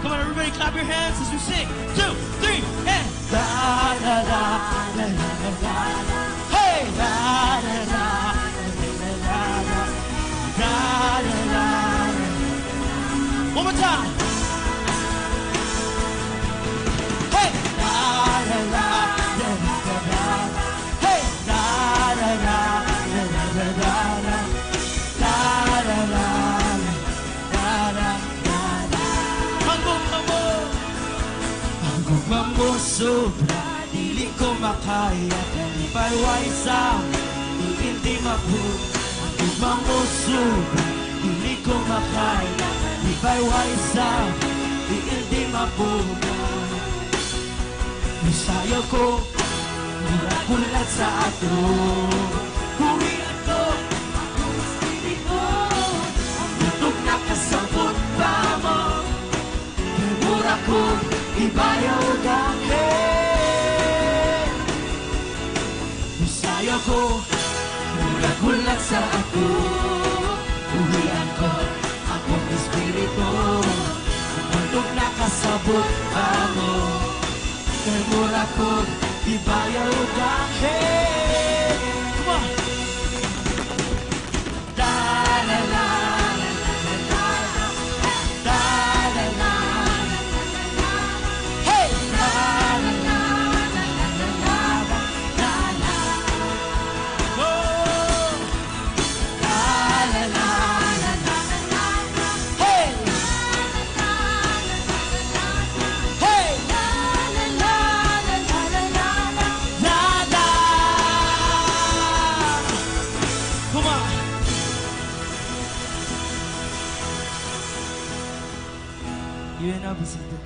Come on, everybody, clap your hands as we sing. 2, 3, and da da da da da da. Hey, da da da da da da da da da. One more time. Hey, da da da da da da. Hey, da da da da da da da. Da da da da da da. Hanggang mo sobra, dili ko makaya, di payway sa hindi mapu. Hanggang mo sobra, dili ko makaya, di payway sa hindi mapu. Misayo ko, mula sa ato. Huwi ako, akong espiritu. Tutok na kasabot pa mo. Mura ko, ibayaw dahil. Misayo ko, mula sa ato. Huwi ako, akong espiritu. Tutok na kasabot pa mo. Mura ko, ibayaw dahil. Come on! Da la la la la la da la la la. Hey! Da la la la la la da la. Oh! Da la la la la la. Hey! Hey! La la la la la la la. La la. Come on. You and I be seated.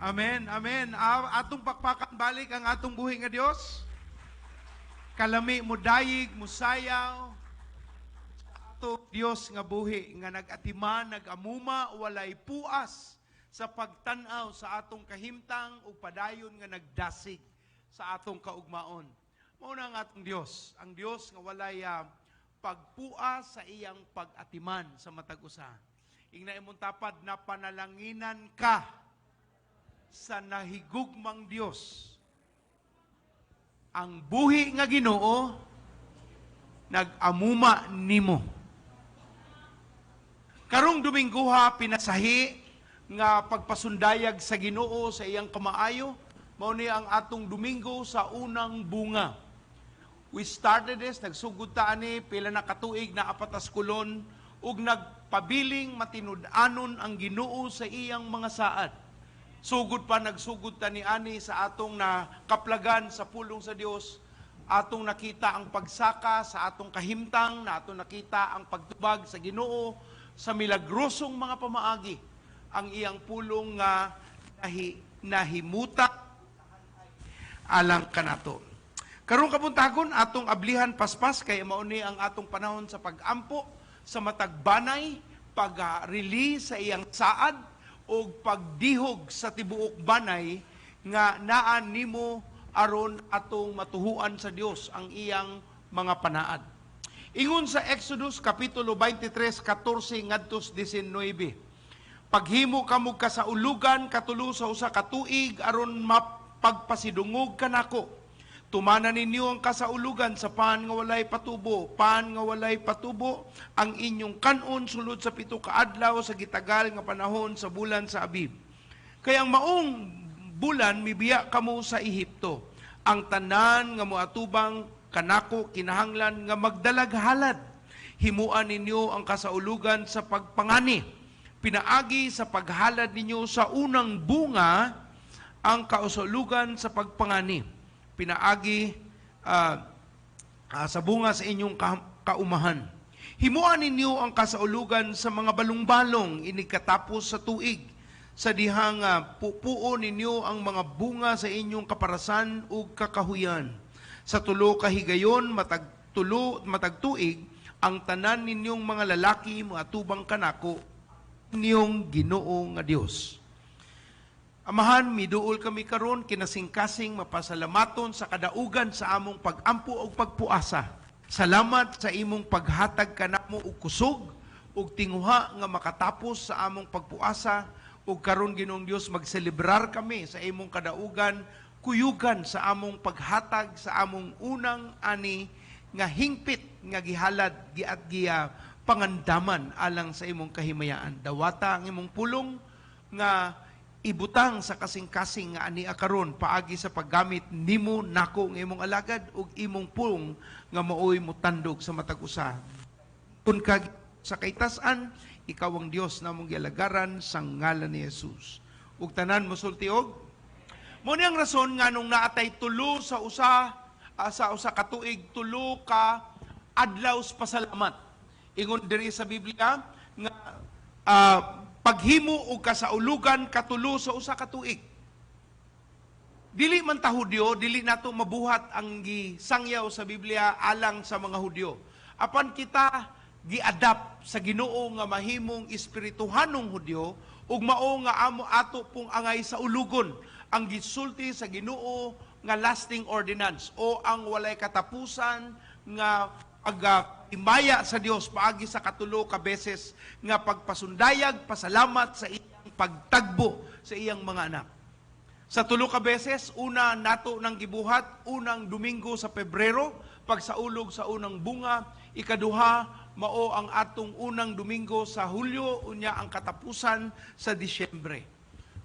Amen, amen. Atong pakpakan balik ang atong buhi nga Dios. Kalami mo dayig, mo sayaw. Atong Dios nga buhi nga nag-atiman, nag-amuma, walay puas sa pagtanaw sa atong kahimtang ug padayon nga nagdasig sa atong kaugmaon. Mao na ang atong Dios, ang Dios nga walay pagpua sa iyang pag-atiman sa matag usa. Ingna imong tapad na panalanginan ka sa nahigugmang Dios. Ang buhi nga Ginoo nag-amuma nimo. Karong Dominguha pinasahi nga pagpasundayag sa Ginoo sa iyang kamaayo, mao ni ang atong Domingo sa unang bunga. We started this, nagsugod ta ani pila na katuig na apatas kulon ug nagpabiling matinud-anon ang Ginoo sa iyang mga saad. Sugod pa nagsugod ta ni ani sa atong nakaplagan sa pulong sa Dios, atong nakita ang pagsaka sa atong kahimtang, na atong nakita ang pagtubag sa Ginoo sa milagrosong mga pamaagi, ang iyang pulong nga nahimuta alang kanato. Karong kapuntagon atong ablihan paspas kay mao ni ang atong panahon sa pag-ampo sa matag banay, pag-release sa iyang saad o pagdihog sa tibuok banay nga naan nimo aron atong matuhuan sa Dios ang iyang mga panaad. Ingon sa Exodus kapitulo 23:14 ngadto 19. Paghimo kamo kasaulugan katulo sa usa ka tuig aron mapagpasidungog kanako. Tumanan ninyo ang kasaulugan sa pan nga walay patubo. Pan nga walay patubo ang inyong kanon sulod sa 7 ka adlaw sa gitagal nga panahon sa bulan sa Abib. Kaya ang maong bulan mibiya kamo sa Ehipto. Ang tanan nga moatubang kanako kinahanglan nga magdalaghalad. Himuan ninyo ang kasaulugan sa pagpangani. Pinaagi sa paghalad ninyo sa unang bunga ang kasaulugan sa pagpangani. Pinaagi sa bunga sa inyong kaumahan. Himuan ninyo ang kasaulugan sa mga balong-balong inikatapos sa tuig, sa dihang pupuo ninyo ang mga bunga sa inyong kaparasan ug kakahuyan. Sa tulo ka higayon matagtuig ang tanan ninyong mga lalaki moatubang kanako ninyong Ginoo nga Dios. Amahan, miduol kami karon kinasingkasing mapasalamaton sa kadaugan sa among pagampo ug pagpuasa. Salamat sa imong paghatag kanamo og kusog ug tinguha nga makatapos sa among pagpuasa ug karon Ginoong Dios magselebrar kami sa imong kadaugan kuyugan sa among paghatag sa among unang ani nga hingpit nga gihalad giat giya pangandaman alang sa imong kahimayaan. Dawata ang imong pulong nga ibutang sa kasing-kasing nga ani karon paagi sa paggamit nimo nako nga imong alagad ug imong pulong nga maoy motandog sa matag usa. Kun kag sa kaytas-an, ikaw ang Dios na mong gialagaran sa ngalan ni Jesus. Ug tanan mosultiog. Mo ni ang rason nga nung naatay tulo sa usa ka tuig, tulo ka adlaw sa pasalamat. Ingon diri sa Biblia nga paghimo og kasaulugan katulo sa usa ka tuig. Dili man ta Hudyo, dili nato mabuhat ang gisangyaw sa Biblia alang sa mga Hudyo. Apan kita gi-adapt sa Ginoo nga mahimong espirituhanong Hudyo ug mao nga amo ato pong angay sa ulugon ang gisulti sa Ginoo nga lasting ordinance o ang walay katapusan nga pag-imaya sa Dios paagi sa katulo ka beses nga pagpasundayag pasalamat sa iyang pagtagbo sa iyang mga anak. Sa tulo ka beses, una nato nang gibuhat, unang Domingo sa Pebrero, pagsaulog sa unang bunga, ikaduha, mao ang atong unang Domingo sa Hulyo, unya ang katapusan sa Disyembre.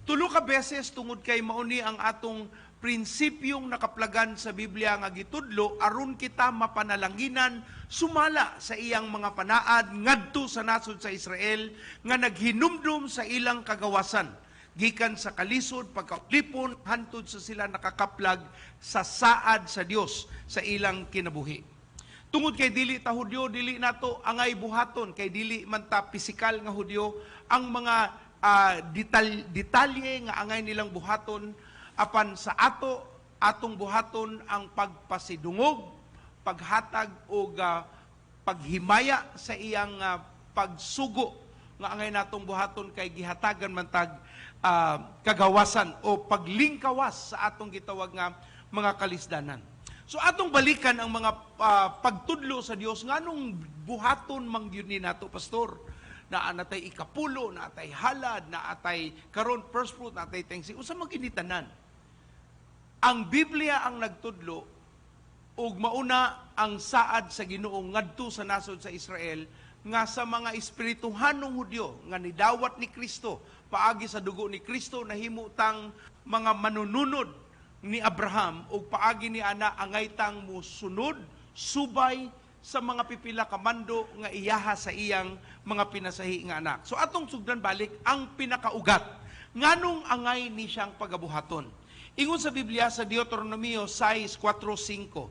Tulo ka beses tungod kay mauni ang atong prinsipyong nakaplagan sa Biblia nga gitudlo aron kita mapanalanginan sumala sa iyang mga panaad ngadto sa nasod sa Israel nga naghinumdum sa ilang kagawasan gikan sa kalisod pagkaulipon hantod sa sila nakakaplag sa saad sa Dios sa ilang kinabuhi. Tungod kay dili ta Hudyo, dili nato angay buhaton kay dili man ta pisikal nga Hudyo ang mga detalye nga angay nilang buhaton apan sa atong buhaton ang pagpasidungog, paghatag o paghimaya sa iyang pagsugo nga angay natong buhaton kay gihatagan man tag kagawasan o paglingkawas sa atong gitawag nga mga kalisdanan. So atong balikan ang mga pagtudlo sa Dios nganong buhaton man gyud ni nato pastor. Naatay ikapulo, naatay halad, naatay karon first fruit, naatay thanksgiving. Usa man kinitanan. Ang Biblia ang nagtudlo ug mauna ang saad sa Ginoo ngadto sa nasod sa Israel nga sa mga espirituhanong Hudyo nga nidawat ni Kristo paagi sa dugo ni Kristo nahimo tang mga manununod ni Abraham ug paagi ni ana angay tang mosunod subay sa mga pipila kamando nga iyaha sa iyang mga pinasahi nga anak. So atong sugdan balik ang pinakaugat nganong angay ni siyang pagabuhaton. Ingon sa Biblia sa Deuteronomio 6:4-5.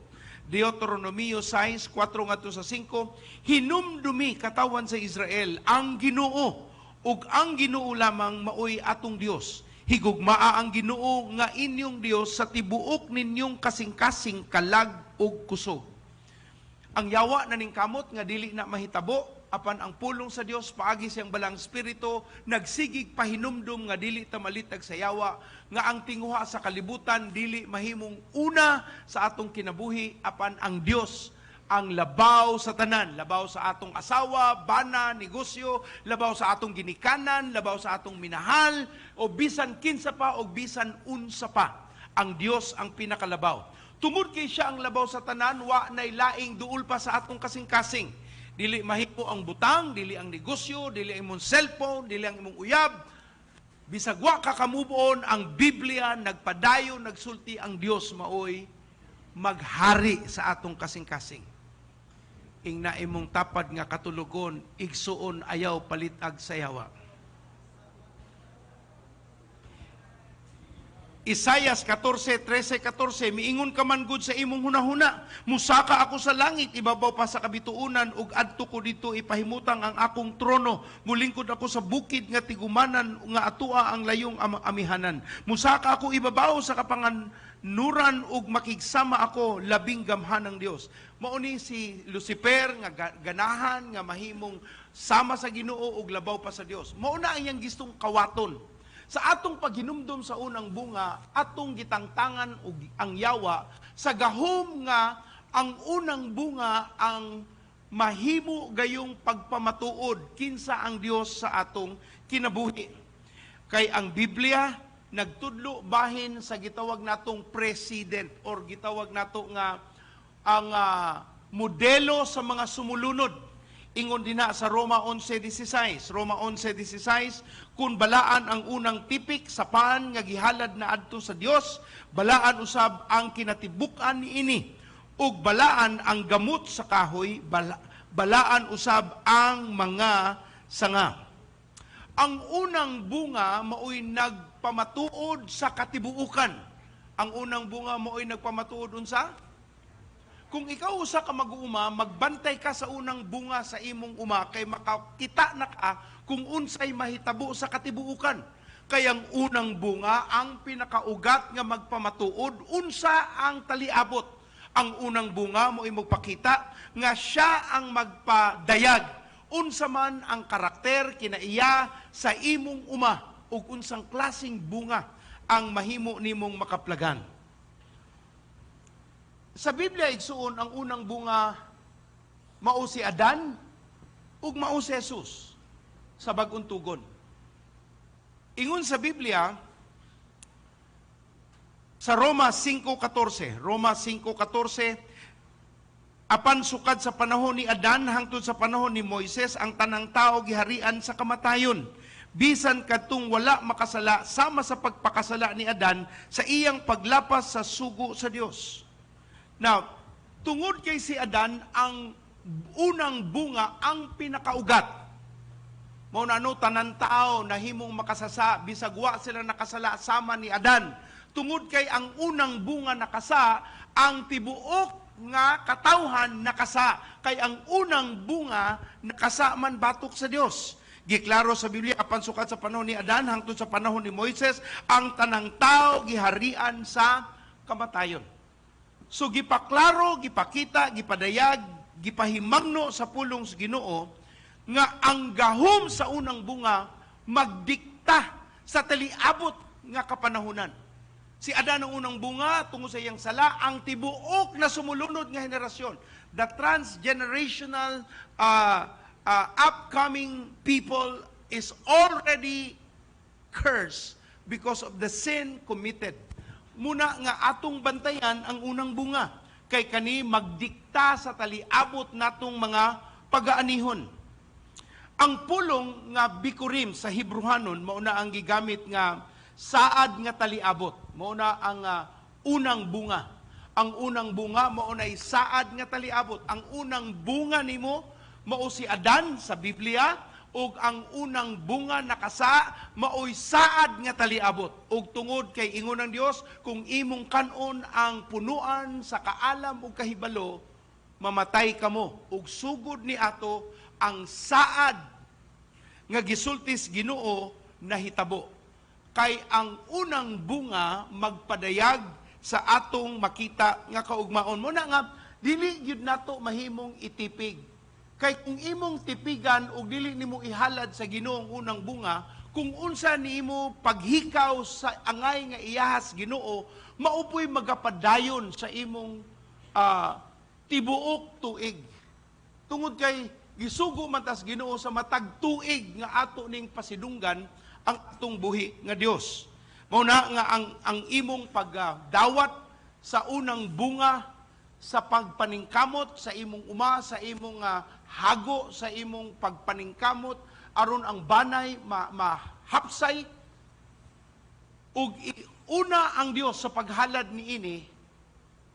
Deuteronomio 6:4-5, hinumdumi katawan sa Israel ang Ginoo ug ang Ginoo lamang maoy atong Dios. Higugmaa ang Ginoo nga inyong Dios sa tibuok ninyong kasing-kasing kalag ug kusog. Ang yawa na ning kamot nga dili na mahitabo apan ang pulong sa Dios paagi siyang balang espiritu nagsigig pahinumdum nga dili ta malitag sa yawa nga ang tinguha sa kalibutan dili mahimong una sa atong kinabuhi apan ang Dios ang labaw sa tanan, labaw sa atong asawa, bana, negosyo, labaw sa atong ginikanan, labaw sa atong minahal o bisan kinsa pa o bisan unsa pa. Ang Dios ang pinakalabaw. Tungod kay siya ang labaw sa tanan, wa nay laing duol pa sa atong kasing-kasing. Dili mahimo ang butang, dili ang negosyo, dili ang imong cellphone, dili ang imong uyab. Bisag wa ka kamubuon, ang Biblia nagpadayon, nagsulti ang Dios maoy maghari sa atong kasing-kasing. Ing na imong tapad nga katulugon, igsuon ayaw palitag sa yawa. Isaias 14:13-14, miingon ka man gud sa imong hunahuna, musaka ako sa langit, ibabaw pa sa kabituunan, ug adto ko dito ipahimutang ang akong trono, mulingkod ako sa bukid nga tigumanan, nga atua ang layong amihanan. Musaka ako ibabaw sa kapanganuran, ug makigsama ako labing gamhanang Dios. Mauni si Lucifer nga ganahan nga mahimong sama sa Ginoo ug labaw pa sa Dios. Mauna ang iyang gistong kawaton. Sa atong paghinumdum sa unang bunga, atong gitangtangan og ang yawa sa gahom nga ang unang bunga ang mahimo gayong pagpamatuod kinsa ang Dios sa atong kinabuhi. Kay ang Biblia nagtudlo bahin sa gitawag natong president or gitawag nato nga ang modelo sa mga sumulunod. Ingon din na sa Roma 11:16. Roma 11:16, kung balaan ang unang tipik sa paan nga gihalad na adto sa Dios, balaan usab ang kinatibuk-an niini, ug balaan ang gamot sa kahoy, balaan usab ang mga sanga. Ang unang bunga mao'y nagpamatuod sa katibuukan. Ang unang bunga mao'y nagpamatuod unsa? Kung ikaw usa ka mag-uuma, magbantay ka sa unang bunga sa imong uma kay makakita na ka kung unsay mahitabo sa katibuukan. Kay ang unang bunga ang pinakaugat nga magpamatuod unsa ang taliabot. Ang unang bunga mo'y magpakita nga siya ang magpadayag unsa man ang karakter kinaiya sa imong uma ug unsang klaseng bunga ang mahimo nimong makaplagan. Sa Biblia igsuon ang unang bunga mao si Adan ug mao si Jesus sa bag-ong tugon. Ingon sa Biblia sa Roma 5:14, Roma 5:14, apan sukad sa panahon ni Adan hangtod sa panahon ni Moises ang tanang tao giharian sa kamatayon. Bisan kadtong wala makasala sama sa pagpakasala ni Adan sa iyang paglapas sa sugo sa Dios. Now, tungod kay si Adan, ang unang bunga ang pinakaugat. Mao na tanan tao na himong makasasa, bisag wa sila nakasala sama ni Adan. Tungod kay ang unang bunga nakasa, ang tibuok nga katawhan nakasa. Kay ang unang bunga nakasa man batok sa Dios. Giklaro sa Biblia, apan sukad sa panahon ni Adan hangtod sa panahon ni Moises, ang tanang tao giharian sa kamatayon. So gipaklaro, gipakita, gipadayag, gipahimangno sa pulong sa Ginoo nga ang gahom sa unang bunga magdikta sa taliabot nga kapanahunan. Si Adan ang unang bunga tungod sa iyang sala, ang tibuok na sumulunod nga henerasyon, the transgenerational upcoming people is already cursed because of the sin committed. Muna nga atong bantayan ang unang bunga kay kani magdikta sa taliabot natong mga pagaanihon. Ang pulong nga bikurim sa Hebrewanon mao na ang gigamit nga saad nga taliabot, mao na ang unang bunga. Ang unang bunga mao nay saad nga taliabot. Ang unang bunga nimo mao si Adan sa Biblia, ug ang unang bunga nakasa maoy saad nga taliabot. Ug tungod kay ingon ng Dios, kung imong kanon ang punuan sa kaalam ug kahibalo, mamatay kamo. Ug sugod ni ato ang saad nga gisultis Ginoo nahitabo. Kay ang unang bunga magpadayag sa atong makita nga kaugmaon. Muna nga dili gyud nato mahimong itipig. Kay kung imong tipigan o dili nimo ihalad sa Ginoong unang bunga, kung unsa nimo paghikaw sa angay nga iyahas Ginoo, maupoy magapadayon sa imong tibuok tuig. Tungod kay gisugo man tas Ginoo sa matag tuig nga ato ning pasidunggan ang atong buhi nga Dios. Mao na nga ang imong pagdawat sa unang bunga sa pagpaningkamot sa imong uma, sa imong hago, sa imong pagpaningkamot aron ang banay mahapsay. Ug una ang Dios sa paghalad niini,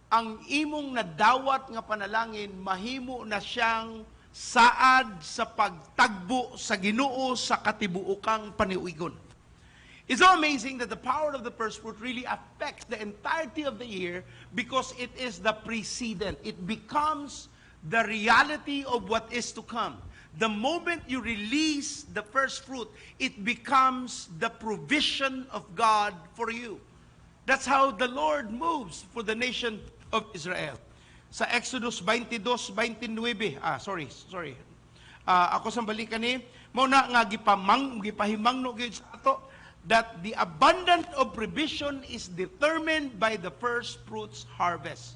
ang imong nadawat nga panalangin mahimo na siyang saad sa pagtagbo sa Ginoo sa katibuokang paniuigon. It's so amazing that the power of the first fruit really affects the entirety of the year because it is the precedent. It becomes the reality of what is to come. The moment you release the first fruit, it becomes the provision of God for you. That's how the Lord moves for the nation of Israel. Sa Exodus 22:29, ako sa balikan ni, muna nga gipahimangno gyud sa ato, that the abundance of provision is determined by the first fruits harvest.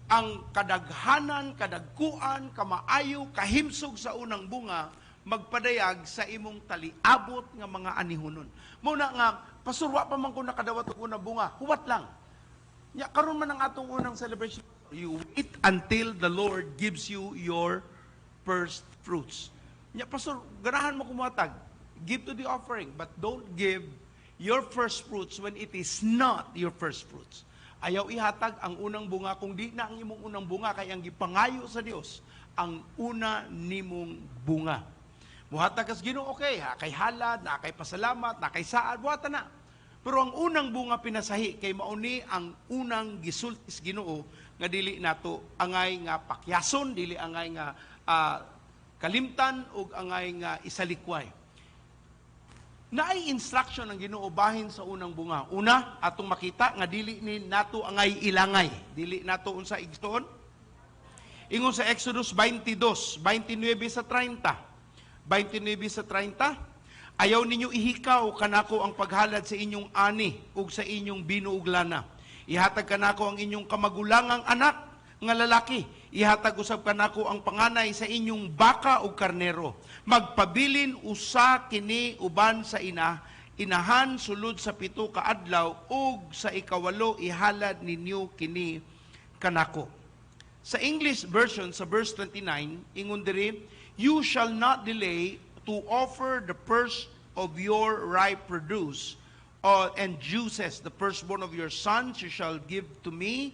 Ang kadaghanan, kadagkuan, kamaayo, kahimsog sa unang bunga, magpadayag sa imong taliabot nga mga anihunon. Muna nga, pasurwa pa man kung nakadawat ang unang bunga, huwat lang. Ya, karon man ang atong unang celebration. You wait until the Lord gives you your first fruits. Ya, pastor, ganahan mo kumatag. Give to the offering, but don't give your first fruits when it is not your first fruits. Ayaw ihatag ang unang bunga kung di na ang imong unang bunga kay ang gipangayo sa Dios ang una nimong bunga. Buhatag kas Ginoo, okay ha, kay halad, na kay pasalamat, na kay saad, buhata na. Pero ang unang bunga pinasahi kay mauni ang unang gisultis Ginoo nga dili nato angay nga pakyason, dili angay nga kalimtan ug angay nga isalikway. Naay instruction ang Ginoo bahin sa unang bunga. Una, atong makita nga dili ni nato angay ilangay. Dili nato unsa igsoon. Ingon sa Exodus 22:29-30. 29-30, ayaw ninyo ihikaw kanako ang paghalad sa inyong ani ug sa inyong binuog lana. Ihatag kanako ang inyong kamagulangang anak nga lalaki. Ihatag usab kanako ang panganay sa inyong baka o karnero. Magpabilin usa kini uban sa inahan sulod sa 7 ka adlaw ug sa ikawalo ihalad ninyo kini kanako. Sa English version sa verse 29 ingon diri, you shall not delay to offer the first of your ripe produce and juices, the firstborn of your sons you shall give to me.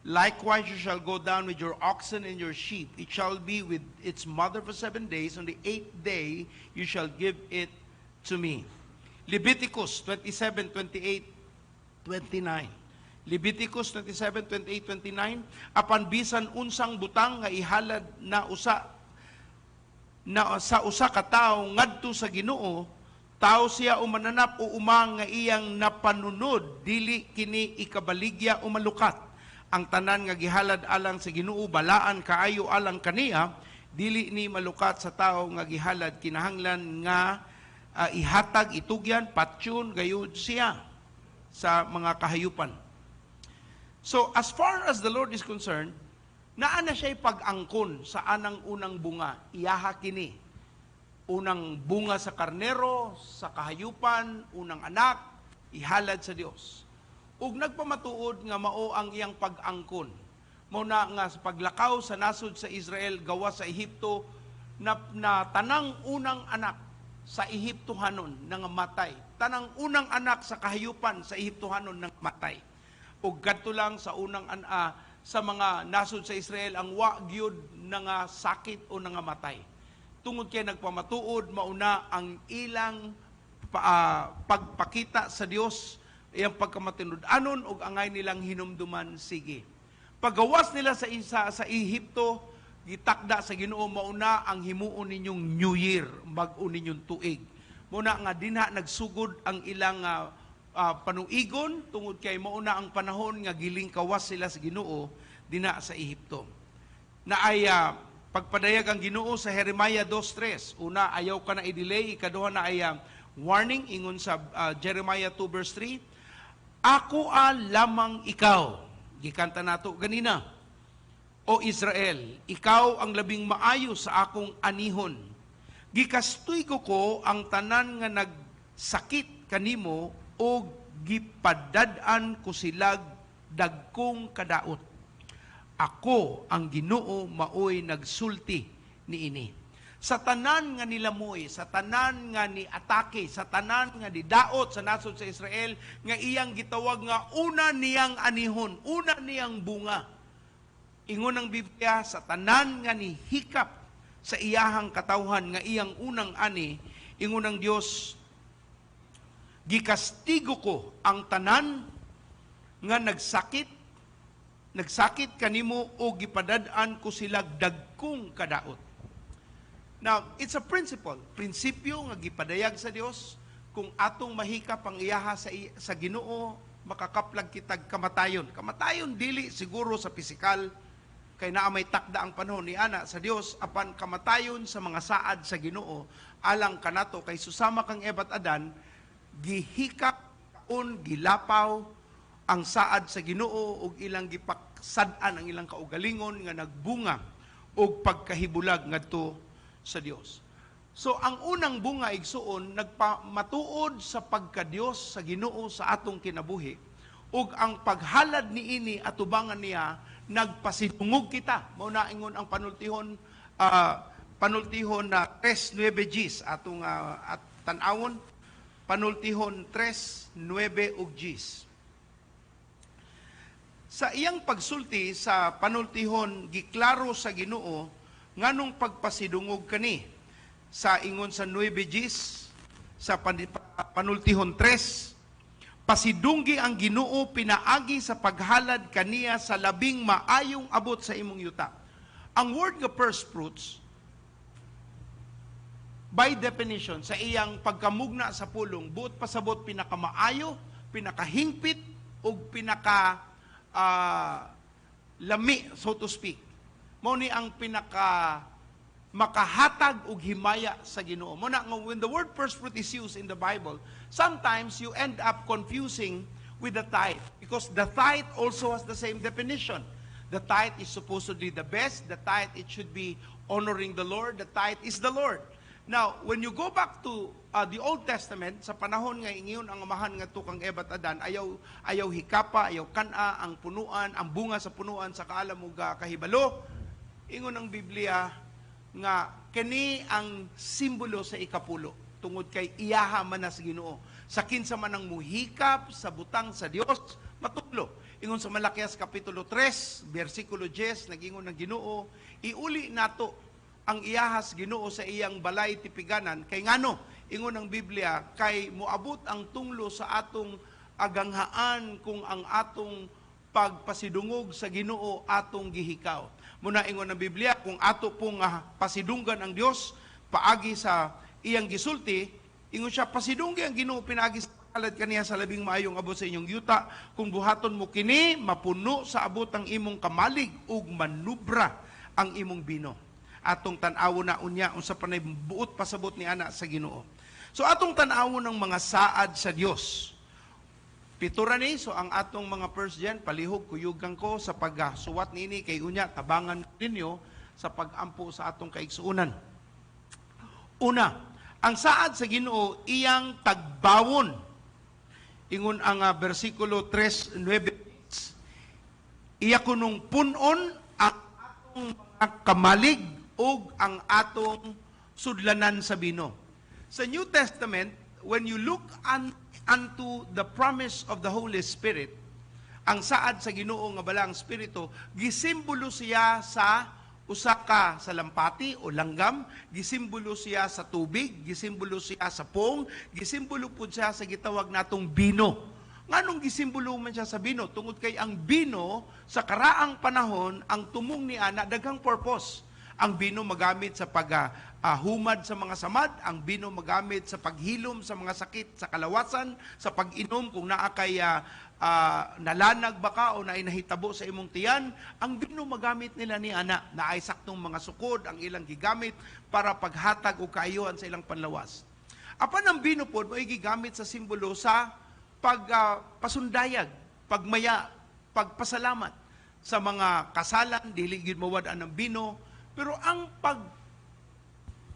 Likewise, you shall go down with your oxen and your sheep. It shall be with its mother for 7 days. On the 8th day, you shall give it to me. Leviticus 27:28-29. Leviticus 27:28-29. Apan bisan unsang butang nga ihalad na sa usa ka tawo ngadto sa Ginoo, tao siya umananap o umang nga iyang napanunod, dili kini ikabaligya o malukat. Ang tanan nga gihalad alang sa Ginoo balaan kaayo alang kaniya, dili ni malukat sa tao nga gihalad, kinahanglan nga ihatag, itugyan, patsyon gayud siya sa mga kahayupan. So as far as the Lord is concerned, naa na siya'y pag-angkon sa anang unang bunga, iyaha kini. Unang bunga sa karnero, sa kahayupan, unang anak, ihalad sa Dios. Ug nagpamatuod nga mao ang iyang pag-angkon. Mao na nga sa paglakaw sa nasod sa Israel gawa sa Ehipto, na tanang unang anak sa Ehiptohanon nang matay. Tanang unang anak sa kahayupan sa Ehiptohanon nang matay. Ug kadto lang sa unang sa mga nasod sa Israel ang wa gyud nga sakit o nga matay. Tungod kay nagpamatuod mauna ang ilang pagpakita sa Dios, iyang pagkamatinud-anon og angay nilang hinumduman sige. Paggawas nila sa Ehipto, gitakda sa Ginoo mauna ang himuon ninyong New Year, bag-o ninyong tuig. Muna nga dinha nagsugod ang ilang panuigon tungod kay mauna ang panahon nga giling kawas sila sa Ginoo dinha sa Ehipto. Naay pagpadayag ang Ginoo sa Jeremiah 2:3. Una, ayaw ka na i-delay. Ikaduha na ay warning ingon sa Jeremiah 2:3. Ako lamang ikaw. Gikanta nato ganina. O Israel, ikaw ang labing maayo sa akong anihon. Gikastoy ko ang tanan nga nagsakit kanimo o gipadad-an ko silag dagkong kadaot. Ako ang Ginoo maoy nagsulti niini. Sa tanan nga nilamoy, sa tanan nga ni atake, sa tanan nga didaot sa nasod sa Israel, nga iyang gitawag nga una niyang anihon, una niyang bunga. Ingon ang Biblia, sa tanan nga ni hikap sa iyahang katawhan nga iyang unang ani, ingon ang Dios, Gikastigo ko ang tanan nga nagsakit kanimo o gipadad-an ko sila dagkong kadaot. Now, it's a principle. Prinsipyo nga gipadayag sa Dios, kung atong mahikap ang iyaha sa Ginoo, makakaplag kitag kamatayon. Kamatayon dili siguro sa pisikal, kay naa may takda ang panahon ni ana sa Dios apan kamatayon sa mga saad sa Ginoo alang kanato kay susama kang Eva at Adan gihikap kaon gilapaw ang saad sa Ginoo ug ilang gipaksadan ang ilang kaugalingon nga nagbunga og pagkahibulag ngadto sa Dios. So ang unang bunga igsuon nagpamatuod sa pagka-Dios sa Ginoo sa atong kinabuhi ug ang paghalad niini atubangan niya nagpasidungog kita. Mao na ingon ang panultihon na 3:9 Gs atong at tan-awon panultihon 3:9 ug Gs. Sa iyang pagsulti sa panultihon giklaro sa Ginoo nganong pagpasidungog kani sa ingon sa 9 Gs sa panultihon 3, pasidunggi ang Ginoo pinaagi sa paghalad kaniya sa labing maayong abot sa imong yuta. Ang word nga first fruits, by definition, sa iyang pagkamugna sa pulong, buot pasabot pinakamaayo, pinakahingpit, o lami, so to speak. Mao ni ang makahatag og himaya sa Ginoo. Mo na when the word first fruit is used in the Bible, sometimes you end up confusing with the tithe because the tithe also has the same definition. The tithe is supposedly the best. The tithe, it should be honoring the Lord. The tithe is the Lord. Now, when you go back to the Old Testament, sa panahon nga ingiyon ang amahan nga tukang Eva at Adan, ayaw hikapa, ayaw kana, ang punuan, ang bunga sa punuan sa kaalam mo kahibalo. Ingon ang Biblia nga kani ang simbolo sa ikapulo tungod kay iyaha man na sa Ginoo. Sa kinsa man ang muhikap sa butang sa Dios, matulo. Ingon sa Malakias kapitulo 3, bersikulo 10, nagingon ng Ginoo, iuli nato ang iyahas Ginoo sa iyang balay tipiganan kay ngano ingon ang Biblia kay moabot ang tunglo sa atong aganghaan kung ang atong pagpasidungog sa Ginoo atong gihikaw. Muna ingon ng Biblia kung ato pong pasidunggan ang Dios paagi sa iyang gisulti, ingon siya pasidunggi ang Ginoo pinaagi sa alad kaniya sa labing maayong abot sa inyong yuta kung buhaton mo kini mapuno sa abot ang imong kamalig ug manubra ang imong bino. Atong tan-awo na unya unsa panay buot pasabot ni ana sa Ginoo. So atong tan-awo ng mga saad sa Dios. Pitura ni, so ang atong mga first gen, palihog, kuyugang ko sa pagsuwat nini kay unya, tabangan ninyo sa pag-ampo sa atong kaigsuunan. Una, ang saad sa Ginoo, iyang tagbawon. Ingon ang versikulo 3:9, iya kunong punon ang atong mga kamalig o ang atong sudlanan sa bino. Sa New Testament, when you look unto the promise of the Holy Spirit, ang saad sa Ginoo nga balang Espiritu, gisimbolo siya sa usa ka sa lampati o langgam, gisimbolo siya sa tubig, gisimbolo siya sa pong, gisimbolo po siya sa gitawag natong bino. Nganong gisimbolo man siya sa bino? Tungod kay ang bino sa karaang panahon, ang tumong ni ana daghang purpose. Ang bino magamit sa paghumad sa mga samad, ang bino magamit sa paghilom sa mga sakit sa kalawasan, sa pag-inom kung naa kay nalanag baka o naay nahitabo sa imong tiyan, ang bino magamit nila ni ana na ay saktong mga sukod ang ilang gigamit para paghatag o kaayuhan sa ilang panlawas. Apan ang bino pod mo'y gigamit sa simbolo sa pagpasundayag, pagmaya, pagpasalamat sa mga kasalan, dili gyud mawad-an ng bino. Pero ang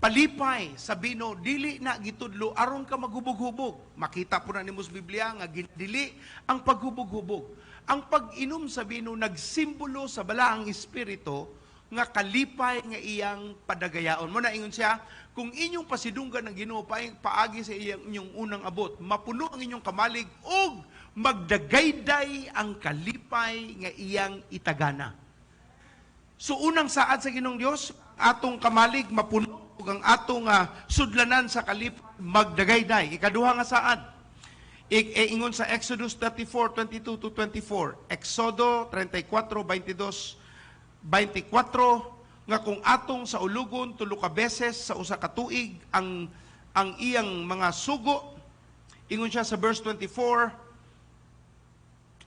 pagpalipay sa bino, dili na gitudlo, aron ka maghubog-hubog. Makita po na ni Mus Biblia nga dili ang paghubog-hubog. Ang pag-inom sa bino, nagsimbolo sa balaang espiritu, nga kalipay nga iyang padagayaon. Muna ingon siya, kung inyong pasidunggan ng Ginoo paagi sa inyong unang abot, mapuno ang inyong kamalig, ug magdagayday ang kalipay nga iyang itagana. So unang saad sa Ginoong Dios, atong kamalig mapuno ug ang atong sudlanan sa kalipay magdagayday. Ikaduha nga saad, Ingon sa Exodus 34:22 to 24, Exodo 34:22, 24, nga kung atong sa ulugon tulo ka beses sa usa ka tuig ang iyang mga sugo. Ingon siya sa verse 24,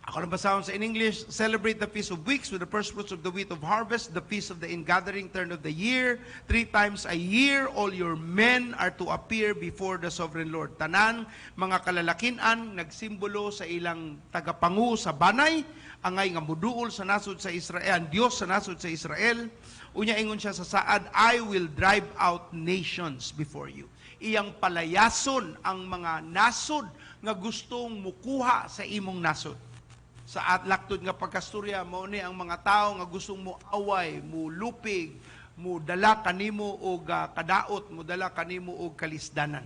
ako na basahon sa in English, celebrate the Feast of Weeks with the first fruits of the wheat of harvest, the Feast of the Ingathering, turn of the year. 3 times a year, all your men are to appear before the Sovereign Lord. Tanan, mga kalalakinan, nagsimbolo sa ilang tagapangu sa banay, angay nga muduol sa nasod sa Israel, ang Diyos sa nasod sa Israel. Unya ingon siya sa saad, I will drive out nations before you. Iyang palayason ang mga nasod nga gustong mukuha sa imong nasod. Sa laktod nga pagkasturya, mao ni ang mga tao nga gustong mo away, mo lupig, mo dala kanimo og kadaot, mo dala kanimo og kalisdanan.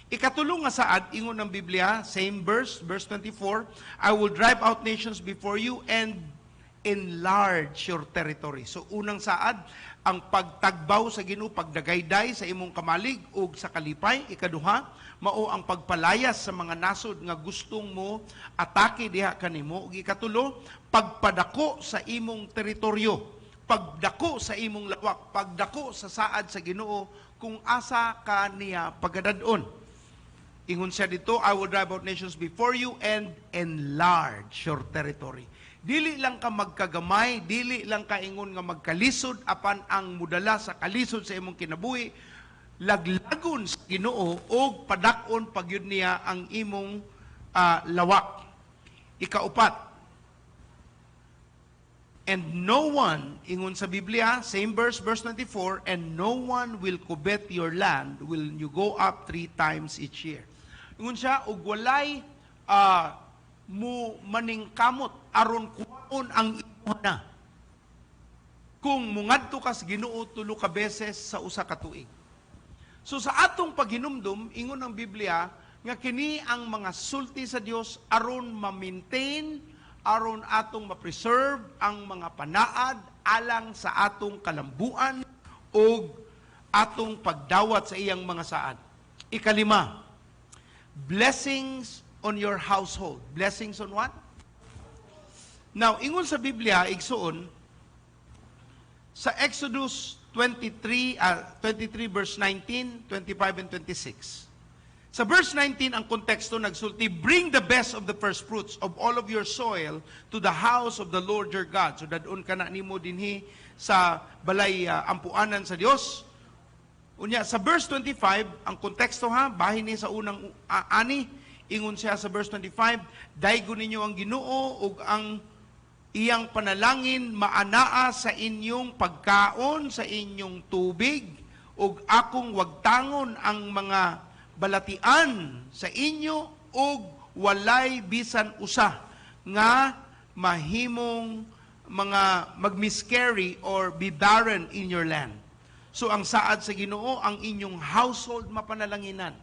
Ikatulong nga saad, ingon ng Biblia, same verse 24, I will drive out nations before you and enlarge your territory. So unang saad, ang pagtagbaw sa Ginoo, pagdagayday sa imong kamalig ug sa kalipay. Ikaduha, mao ang pagpalayas sa mga nasod nga gustong mo atake diha kanimo. Ug ikatulo, pagpadako sa imong teritoryo, pagdako sa imong lawak, pagdako sa saad sa Ginoo kung asa ka niya pagadadon. Ingon siya dito, I will drive out nations before you and enlarge your territory. Dili lang ka magkagamay, dili lang ka ingon nga magkalisod, apan ang mudala sa kalisod sa imong kinabuhi, laglagon sa Ginoo o padakon pagyud niya ang imong lawak. Ikaupat, and no one, ingon sa Biblia, same verse 24, and no one will covet your land will you go up 3 times each year. Ingon siya, ug walay mo maningkamot aron kuon ang imuha. Kung mungadto ka sa Ginoo tulo ka beses sa usa ka tuig. So sa atong paghinumdum, ingon ang Biblia nga kini ang mga sulti sa Dios aron ma-maintain, aron atong ma-preserve ang mga panaad alang sa atong kalambuan o atong pagdawat sa iyang mga saad. Ikalima, blessings on your household. Blessings on what? Now, ingon sa Biblia, igsoon, sa Exodus 23 verse 19, 25, and 26. Sa verse 19, ang konteksto nagsulti, bring the best of the first fruits of all of your soil to the house of the Lord your God. So, dadun ka na nimo dinhi sa balay ampuanan sa Dios. Unya, sa verse 25, ang konteksto bahin ni sa unang ani, ingon siya sa verse 25, daygo ninyo ang Ginoo ug ang iyang panalangin maanaa sa inyong pagkaon, sa inyong tubig, ug akong wagtangon ang mga balatian sa inyo ug walay bisan usa nga mahimong mga mag-miscarry or be barren in your land. So ang saad sa Ginoo, ang inyong household mapanalanginan.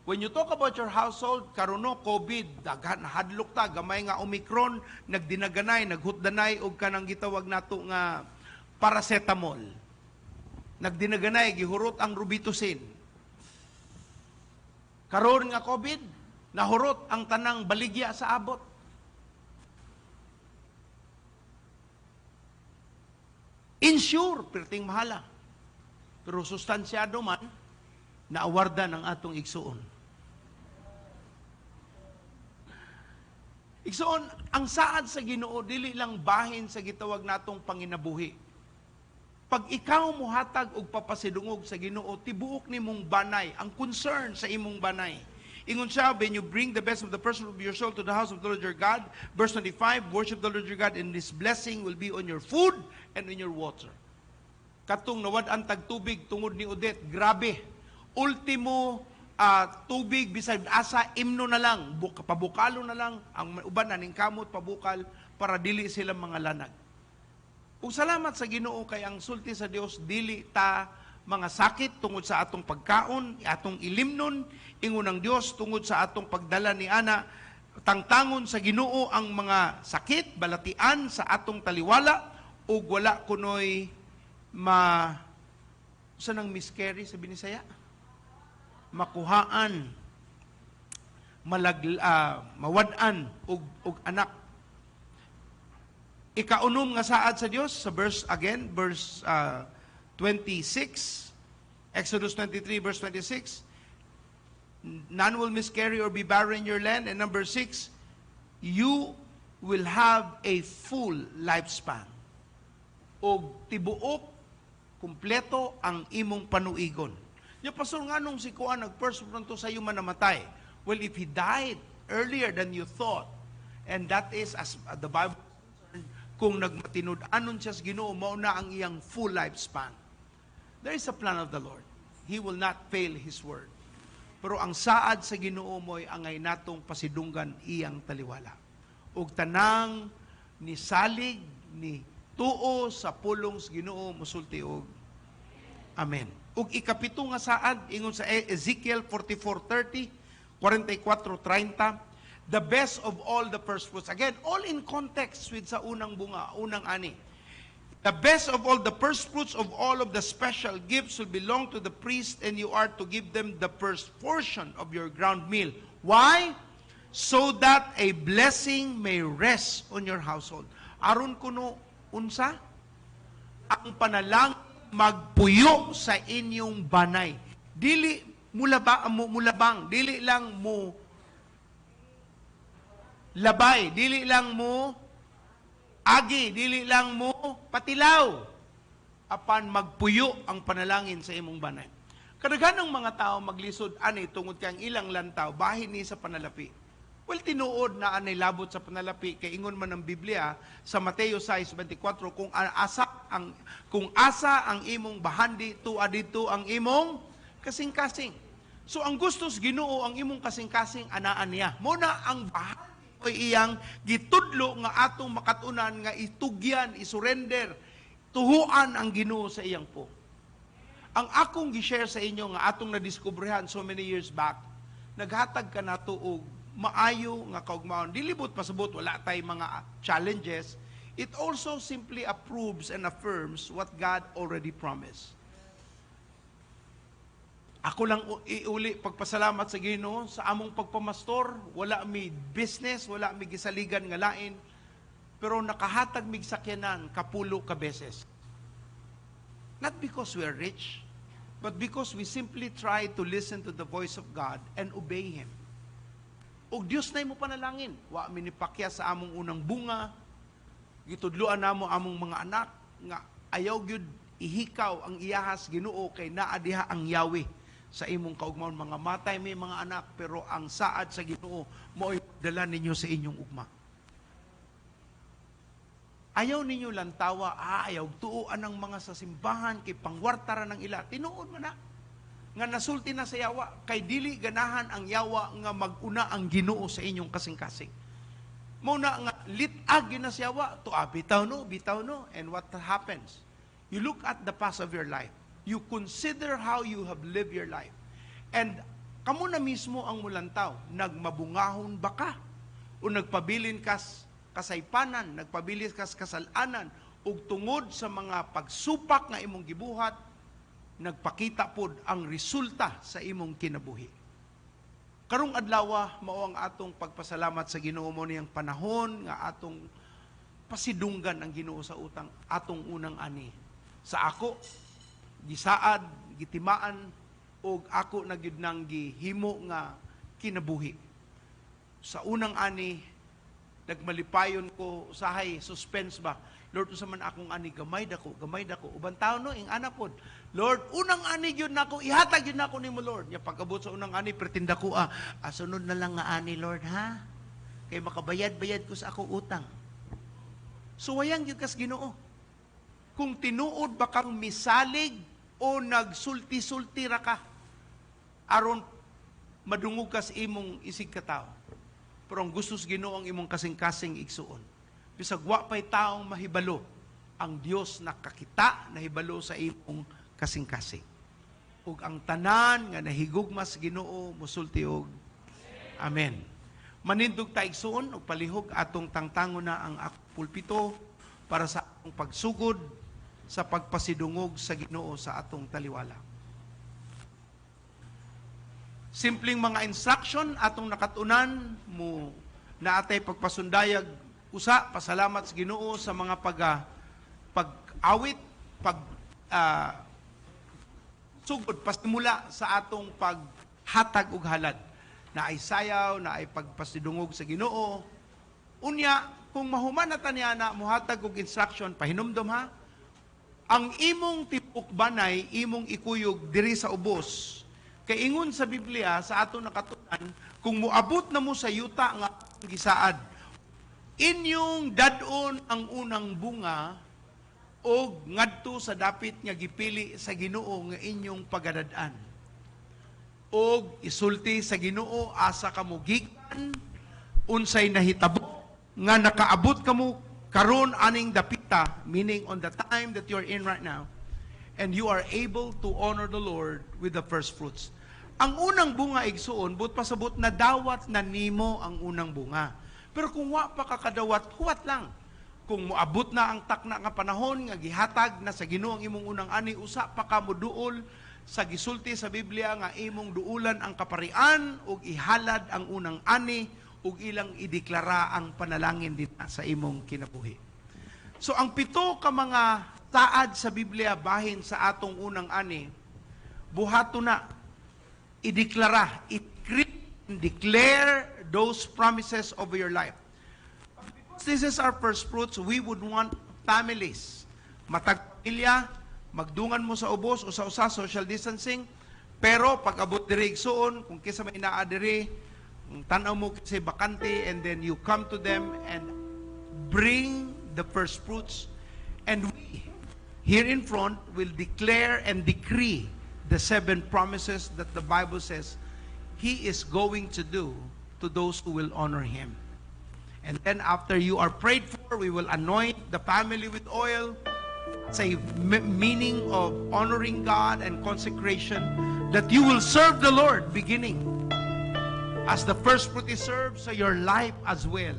When you talk about your household, karuno COVID, daghan hadlok ta, gamay nga Omicron, nagdinaganay, naghutdanay og kanang gitawag nato nga paracetamol. Nagdinaganay, gihurot ang Robitussin. Karon nga COVID, nahurot ang tanang baligya sa abot. Insure, perting mahala. Pero sustansyado man, naawardan ang atong igsuon. Igsuon, ang saad sa Ginoo dili lang bahin sa gitawag natong panginabuhi. Pag ikaw muhatag og papasidungog sa Ginoo, tibuok nimong banay, ang concern sa imong banay. Ingon siya, when you bring the best of the person of your soul to the house of the Lord your God, verse 25, worship the Lord your God, and this blessing will be on your food and on your water. Katong nawad-an tag tubig tungod ni Odette, grabe. Ultimo tubig bisag asa imno na lang, pabukalo na lang, ang uban na ning kamot pabukal para dili sila mga lanag. Ug salamat sa Ginoo kay ang sulti sa Dios dili ta mga sakit tungod sa atong pagkaon, atong ilimnon, ingon ng Dios tungod sa atong pagdala ni ana, tangtangon sa Ginoo ang mga sakit, balatian sa atong taliwala ug wala kunoy sanang miscarry sa Binisaya. Makuhaan. mawad-an og anak. Ikaunom nga saad sa Dios sa verse 26, Exodus 23 verse 26, none will miscarry or be barren in your land. And number 6, you will have a full lifespan. O tibuok, kumpleto ang imong panuigon. Yung pastor nga nung si Kuan nagpersonto sa iyo man namatay. Well, if he died earlier than you thought, and that is, as the Bible says, kung nagmatinud-anon siya sa Ginoo, mao na ang iyang full lifespan. There is a plan of the Lord. He will not fail His word. Pero ang saad sa Ginoo mo'y angay natong pasidunggan iyang taliwala. Ug tanang ni salig ni tuo sa pulong sa Ginoo musulti og amen. Ug ikapito nga saad ingon sa Ezekiel 44:30, 44:30, the best of all the first fruits. Again, all in context with sa unang bunga, unang ani. The best of all the first fruits of all of the special gifts will belong to the priest, and you are to give them the first portion of your ground meal. Why? So that a blessing may rest on your household. Aron kuno unsa? Ang panalang magpuyo sa inyong banay. Dili mulabang, dili lang mo labay, dili lang mo agi, dili lang mo patilaw. Apan magpuyo ang panalangin sa imong banay. Kadaghanang mga tao maglisod ani tungod kay ang ilang lantaw bahin ni sa panalapi. Well, tinuod na anay labot sa panalapi kay ingon man ng Biblia sa Mateo 6:24, kung asa ang imong bahandi tuwa dito ang imong kasing-kasing. So ang gustos Ginoo ang imong kasing-kasing anaan niya. Muna ang bahandi o iyang gitudlo nga atong makatunan nga itugyan, isurrender, tuhuan ang Ginoo sa iyang po. Ang akong gi-share sa inyo nga atong nadiskubrehan so many years back, naghatag ka na tuog maayo nga kaugmaon. Dilibot pasabot, wala tay mga challenges. It also simply approves and affirms what God already promised. Ako lang iuli pagpasalamat sa Ginoo sa among pagpamastor. Wala mi business, wala mi gisaligan nga lain, pero nakahatag mig sakyanan kapulo ka beses. Not because we are rich, but because we simply try to listen to the voice of God and obey Him. Og Dios na mo panalangin. Wa mi nipakya sa among unang bunga. Gitudloan namo among mga anak nga ayaw gyud ihikaw ang iyahas Ginoo kay naa diha ang Yahweh sa imong kaugmaon. Mga matay may mga anak, pero ang saad sa Ginoo mo'y dala ninyo sa inyong ugma. Ayaw ninyo lantawa, ayaw tuuan ng mga sa simbahan kay pangwartara ng ila. Tinuod man na nga nasulti na sa yawa, kay dili ganahan ang yawa nga maguna ang Ginoo sa inyong kasing-kasing. Muna nga litag na sa yawa, bitaw no, and what happens? You look at the past of your life. You consider how you have lived your life. And kamo na mismo ang mulantaw, nagmabungahon ba ka? O nagpabilin kas kasaypanan, nagpabilin kas kasalanan, ug tungod sa mga pagsupak nga imong gibuhat, nagpakita pod ang resulta sa imong kinabuhi. Karong adlaw mao ang atong pagpasalamat sa Ginoo mo niyang panahon nga atong pasidunggan ang Ginoo sa utang atong unang ani. Sa ako gisaad, gitimaan, og ako na gyud nang gihimo nga kinabuhi. Sa unang ani, nagmalipayon ko, usahay, suspense ba? Lord, usa man akong ani, gamay dako. Uban taon no, ing anapod. Lord, unang ani gyud nako, ihatag gyud nako nimo Lord. Nya pagabot sa unang ani, pretinda ko, sunod na lang nga ani Lord, ha? Kay makabayad-bayad ko sa ako utang. So wayang gyud kas Ginoo. Kung tinuod ba kang misalig o nagsulti-sulti ra ka aron madungog ka sa imong isig katao. Pero ang gustos Ginoo ang imong kasing-kasing igsuon. Bisag wa pay taong mahibalo, ang Dios nakakita nahibalo sa imong kasing-kasing. Ug ang tanan nga nahigugma sa Ginoo mosulti og amen. Manindog ta igsuon ug palihog atong tangtangon na ang pulpito para sa atong pagsugod sa pagpasidungog sa Ginoo sa atong taliwala. simpleng mga instruction atong nakatunan mo na atay pagpasundayag usa, pasalamat sa Ginoo sa mga pag-awit, sugod, pasimula sa atong paghatag ug halad. Na ay sayaw, na ay pagpasidungog sa Ginoo. Unya, kung mahuman na taniya na muhatag og instruction, pahinumdom ha, ang imong tipok banay, imong ikuyog diri sa ubos. Kay ingon sa Biblia, sa ato nakatunan, kung muabot na mo sa yuta nga gisaad, inyong dadon ang unang bunga o ngadto sa dapit nga gipili sa Ginoo nga inyong pagadadaan. O isulti sa Ginoo asa kamo gikan, unsay nahitabo nga nakaabot kamo karon aning dapita, meaning on the time that you're in right now, and you are able to honor the Lord with the first fruits. Ang unang bunga igsuon, but pasabot na dawat na nimo ang unang bunga. Pero kung wa pa kakadawat, huwat lang. Kung moabot na ang takna nga panahon, nga gihatag na sa Ginoo ang imong unang ani, usa pa ka mo duol sa gisulti sa Biblia nga imong duulan ang kaparian ug ihalad ang unang ani ug ilang ideklara ang panalangin dita sa imong kinabuhi. So ang pito ka mga taad sa Biblia bahin sa atong unang ani, buhato na ideklara, declare those promises over your life. This is our first fruits. We would want families, matag-pamilya, magdungan mo sa ubos, usa-usa, social distancing, pero pag abot diri igsuon, kung kisa may naa diri, tanaw mo kasi bakante, and then you come to them and bring the first fruits. And we, here in front, will declare and decree the 7 promises that the Bible says He is going to do to those who will honor Him. And then after you are prayed for, we will anoint the family with oil. It's a meaning of honoring God and consecration, that you will serve the Lord beginning. As the first fruit is served, so your life as well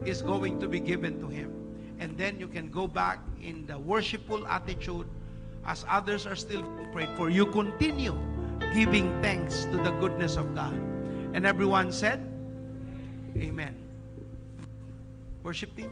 is going to be given to Him. And then you can go back in the worshipful attitude as others are still prayed for. You continue giving thanks to the goodness of God. And everyone said, Amen. Worship team.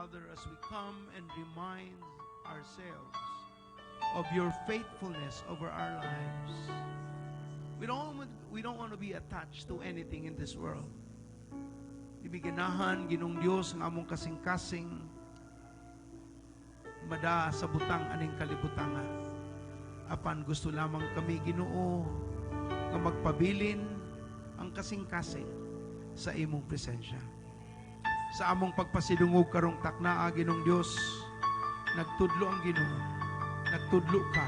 Father, as we come and remind ourselves of your faithfulness over our lives, we don't want to be attached to anything in this world. Ibiganahan, Ginong Diyos, ng among kasing-kasing, mada sa butang aning kalibutanga. Apan gusto lamang kami, Ginoo, nga magpabilin ang kasing-kasing sa imong presensya. Sa among pagpasidungog karong taknaa, Ginong Diyos, nagtudlo ang Ginoo, nagtudlo ka,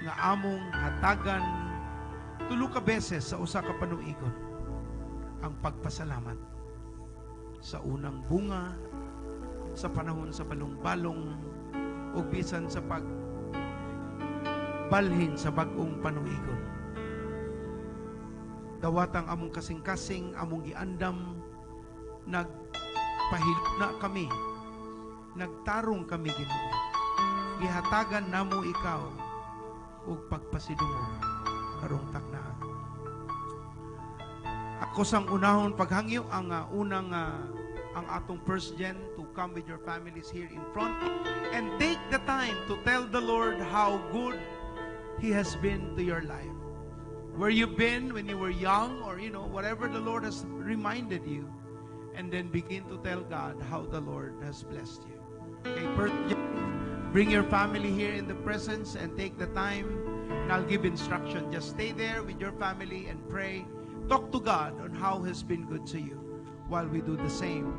nga among hatagan tulo ka beses sa usa ka panuigon ang pagpasalamat sa unang bunga, sa panahon sa balong-balong, o bisan sa pagbalhin sa bagong panuigon. Dawatang among kasing-kasing, among giandam, nagpahilot na kami, nagtarong kami, Ginoo. Gihatagan namo ikaw ug pagpasidungog karong taknaan. Ako sang unahon paghangyo ang ang atong first gen to come with your families here in front and take the time to tell the Lord how good He has been to your life. Where you've been when you were young, or whatever the Lord has reminded you. And then begin to tell God how the Lord has blessed you. Okay, bring your family here in the presence and take the time, and I'll give instruction. Just stay there with your family and pray. Talk to God on how He's been good to you while we do the same.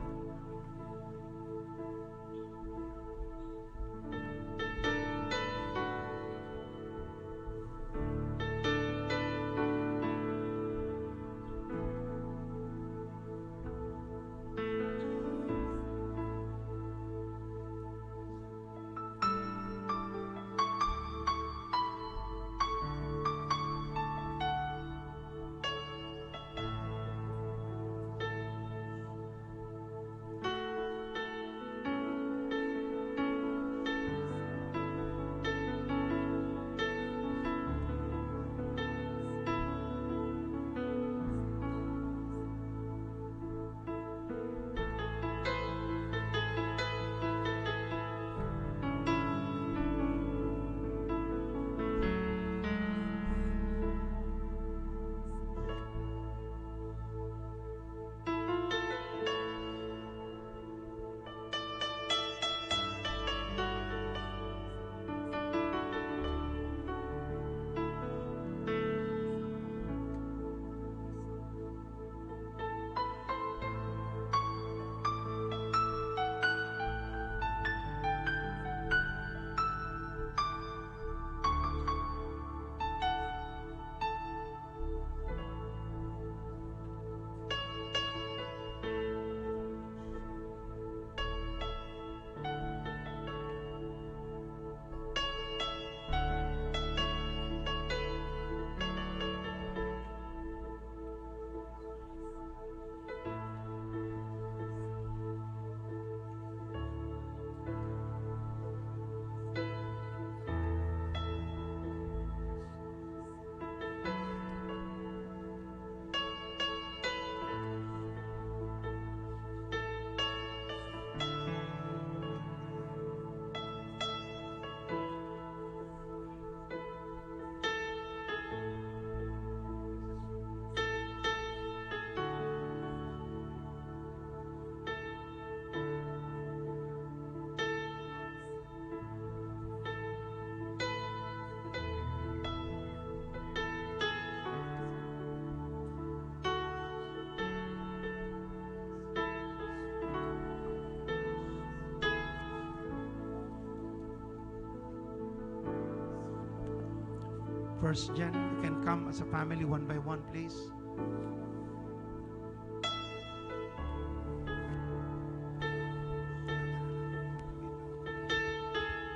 First Gen, you can come as a family one by one, please.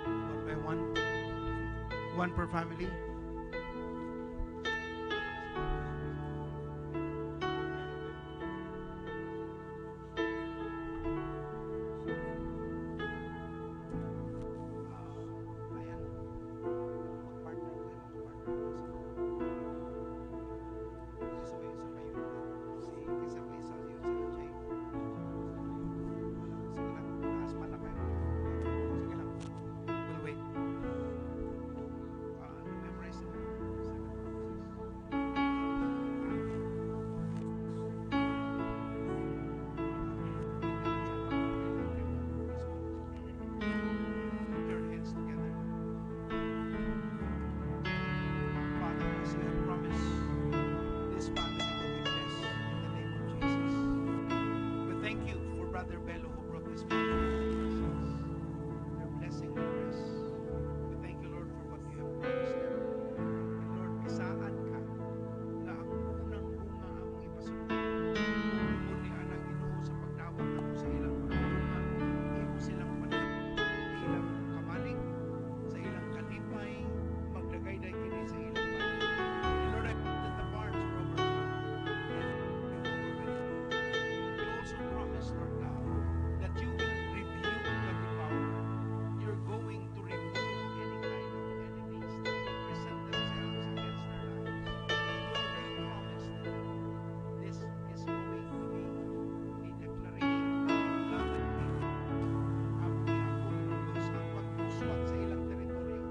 One by one. One per family. Ayan. Mag-partner kayo, mag-partner. Sabay-sabay yun. Sabay-sabay yun si Jay. Sige lang, taas pa na kayo. Sige lang. We'll wait. Memorize it. Put your hands together. Father, as you have promised, this family will be blessed in the name of Jesus. We thank you for Brother Bello who brought this family into your presence. Your blessing will rest. We thank you, Lord, for what you have promised them. And Lord, bisaan ka na ang unang bunga ang ipasunod. Kung ni anang Ginoo sa pagdawat mo sa ilang mga bunga, iyo silang panahon, ilang kamalig, sa ilang kalipay, magdagayday kini sa ilang bahay. And Lord, I pray that the barns will overflow and they will overflow. You also promised, Lord God, that you will rebuke the devourer. You're going to remove any kind of enemies that will present themselves against their lives. Lord, you promised that this is going to be a declaration of love and faith. Ang Diyos ang pagpuswat sa ilang teritoryo.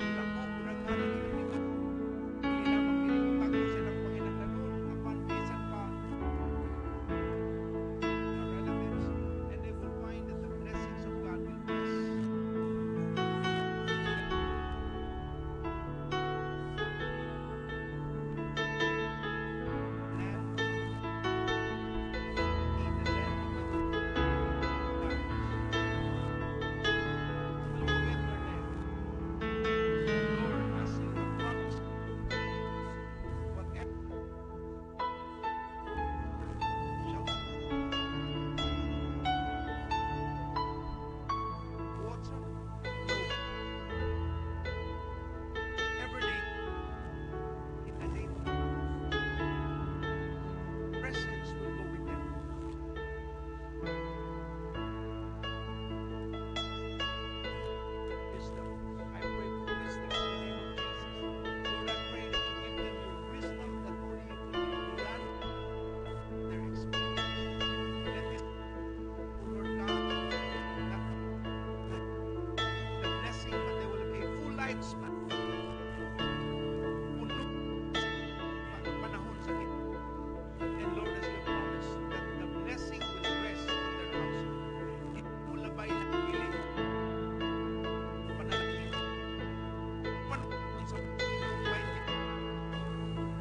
Lako, naghanang ilang ikaw. Hindi lamang piniputang ko silang Panginoon upon bisan pa our relatives, and they will find that the blessings of God will bless. Land, in the land of the will commit their land. And Lord, as you have promised, whatever shall water, every day, in the name of the Lord, presence will go with them. Wisdom. I pray for wisdom in the name of Jesus. Lord, I pray that you give them your wisdom that only you can grant their experience. Let this, Lord God, that the blessing that they will have a full lifespan. Puno sa panahon sa gitna. And Lord, as you promised, that the blessing will rest on their household. Hindi mo labay na piling panalangin. Panahon sa tinupay niya.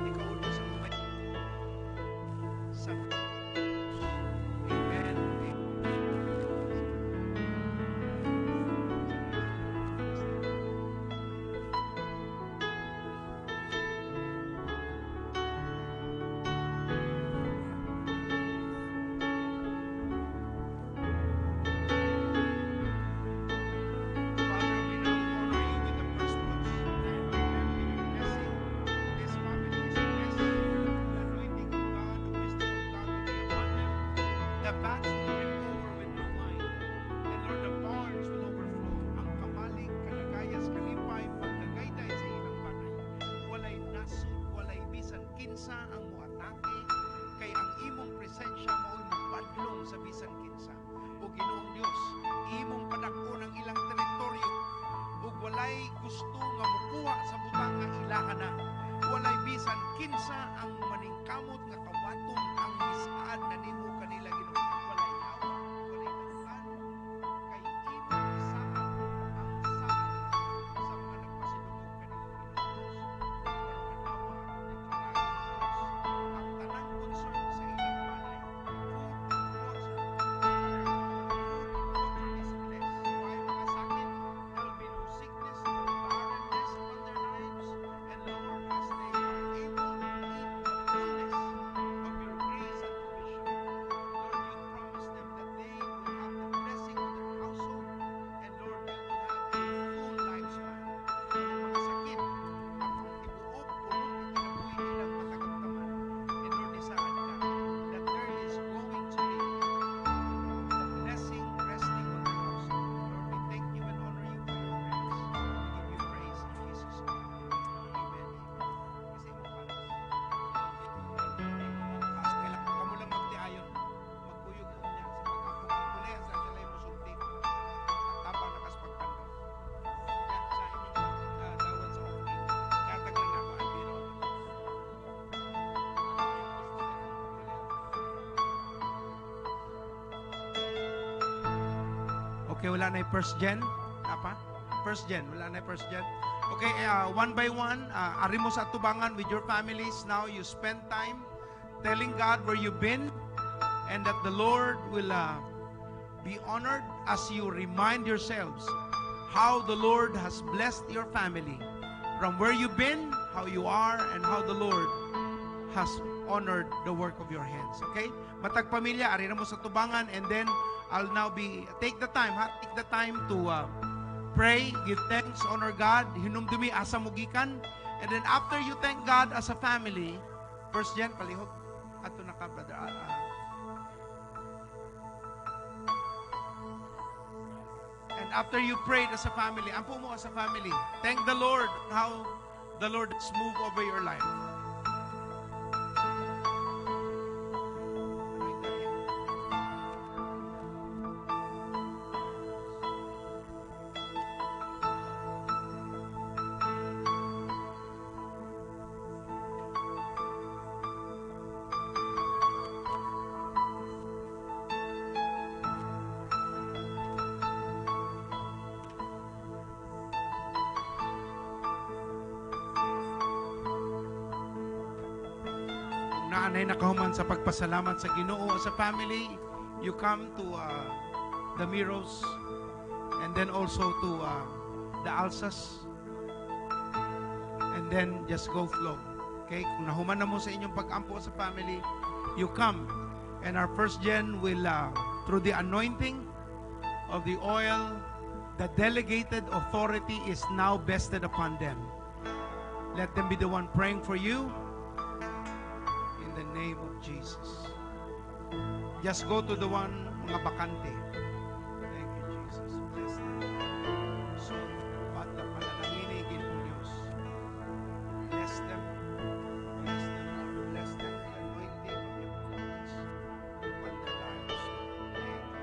Ikaw na sa mga sa Amen. Father, we now honor you with the first fruits. Blessing this family is blessed. The anointing of God, the wisdom of God will be upon them. The vats will brim over with new wine. And Lord, the barns will overflow. Ang kamalig, kalagayas, kalipay, pagdagayday sa ilang banay. Walay nasod, walay bisan kinsa ang muatake, kay ang imong presensya mo'y mabadlong sa bisan kinsa. O Ginoong Dios, imong padakon ang ilang teritoryo, ug walay gusto nga mukuha sa butang nga ilaha na. Walay bisan kinsa ang maningkamot nga kawaton ang bisaad na nimo kanila Ginoo. Walay yawa, walay kadugan, kay imong bisaad ang saad sa mga nagpasidugog kanila Ginoo. Pero kanawa, ang tanang concern sa ilang banay, food, water is blessed. Why mga sakit? There will be no sickness, no barrenness upon their lives. And Lord, Okay, wala na yung first gen. Apa? First gen. Wala na yung first gen. Okay, one by one, ari mo sa tubangan with your families. Now you spend time telling God where you've been and that the Lord will be honored as you remind yourselves how the Lord has blessed your family from where you've been, how you are, and how the Lord has honored the work of your hands. Okay? Matag pamilya, ari na mo sa tubangan, and then I'll now take the time to pray, give thanks, honor God, hinumdumi asa mugikan, and then after you thank God as a family, first gen, palihog, ato na ka, brother. And after you prayed as a family, ampo mo as a family, thank the Lord how the Lord has moved over your life. Naanay nakahuman sa pagpasalamat sa Ginoo as a family, you come to the Miros and then also to the Alsas, and then just go flow. Okay? Kung nahuman na mo sa inyong pag-ampo sa family, you come, and our first gen will through the anointing of the oil, the delegated authority is now vested upon them. Let them be the one praying for you. In the name of Jesus. Just go to the one, mga bakante. Thank you, Jesus. Bless them. So, patla panalangin igin po Diyos. Bless them. Bless them, Lord. Bless them. The anointing of your goodness upon their lives. Thank you.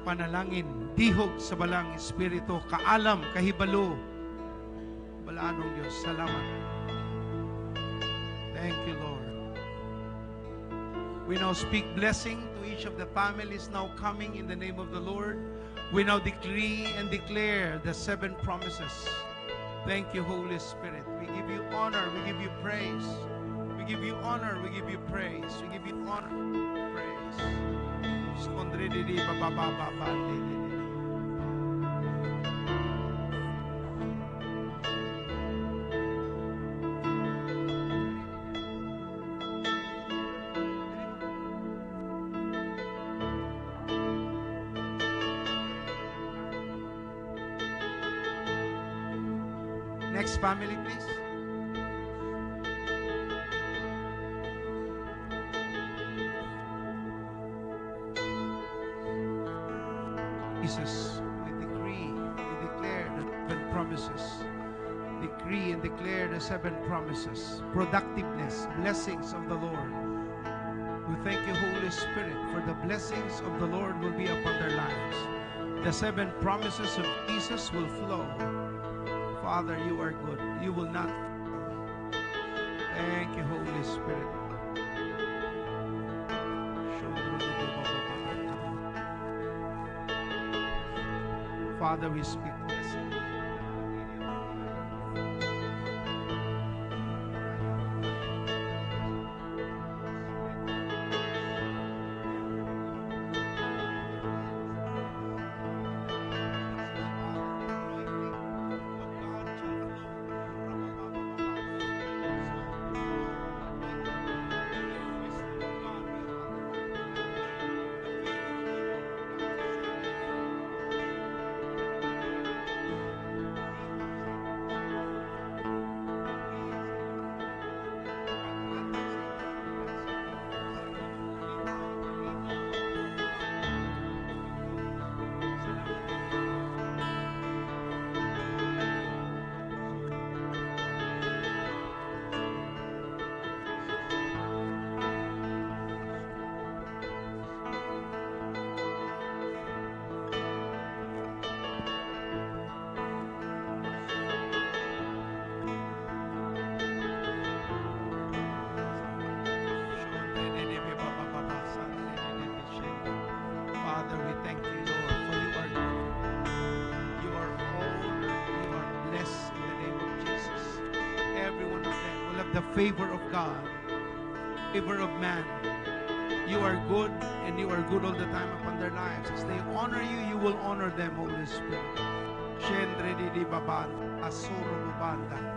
Panalangin, dihog sa balang espiritu, kaalam, kahibalo, balaanong Diyos. Salamat. Thank you, Lord. We now speak blessing to each of the families now coming in the name of the Lord. We now decree and declare the 7 promises. Thank you, Holy Spirit. We give you honor, we give you praise. We give you honor, we give you praise. We give you honor, praise. Skondrididi babababa didi. Next family, please. Jesus, we decree, we declare the 7 promises. Decree and declare the 7 promises. Productiveness, blessings of the Lord. We thank you, Holy Spirit, for the blessings of the Lord will be upon their lives. The 7 promises of Jesus will flow. Father, you are good. You will not. Thank you, Holy Spirit. Father, we speak blessing. the favor of God, favor of man. You are good, and you are good all the time upon their lives. As they honor you, you will honor them, Holy Spirit. Shendri di babanda, asuro babanda.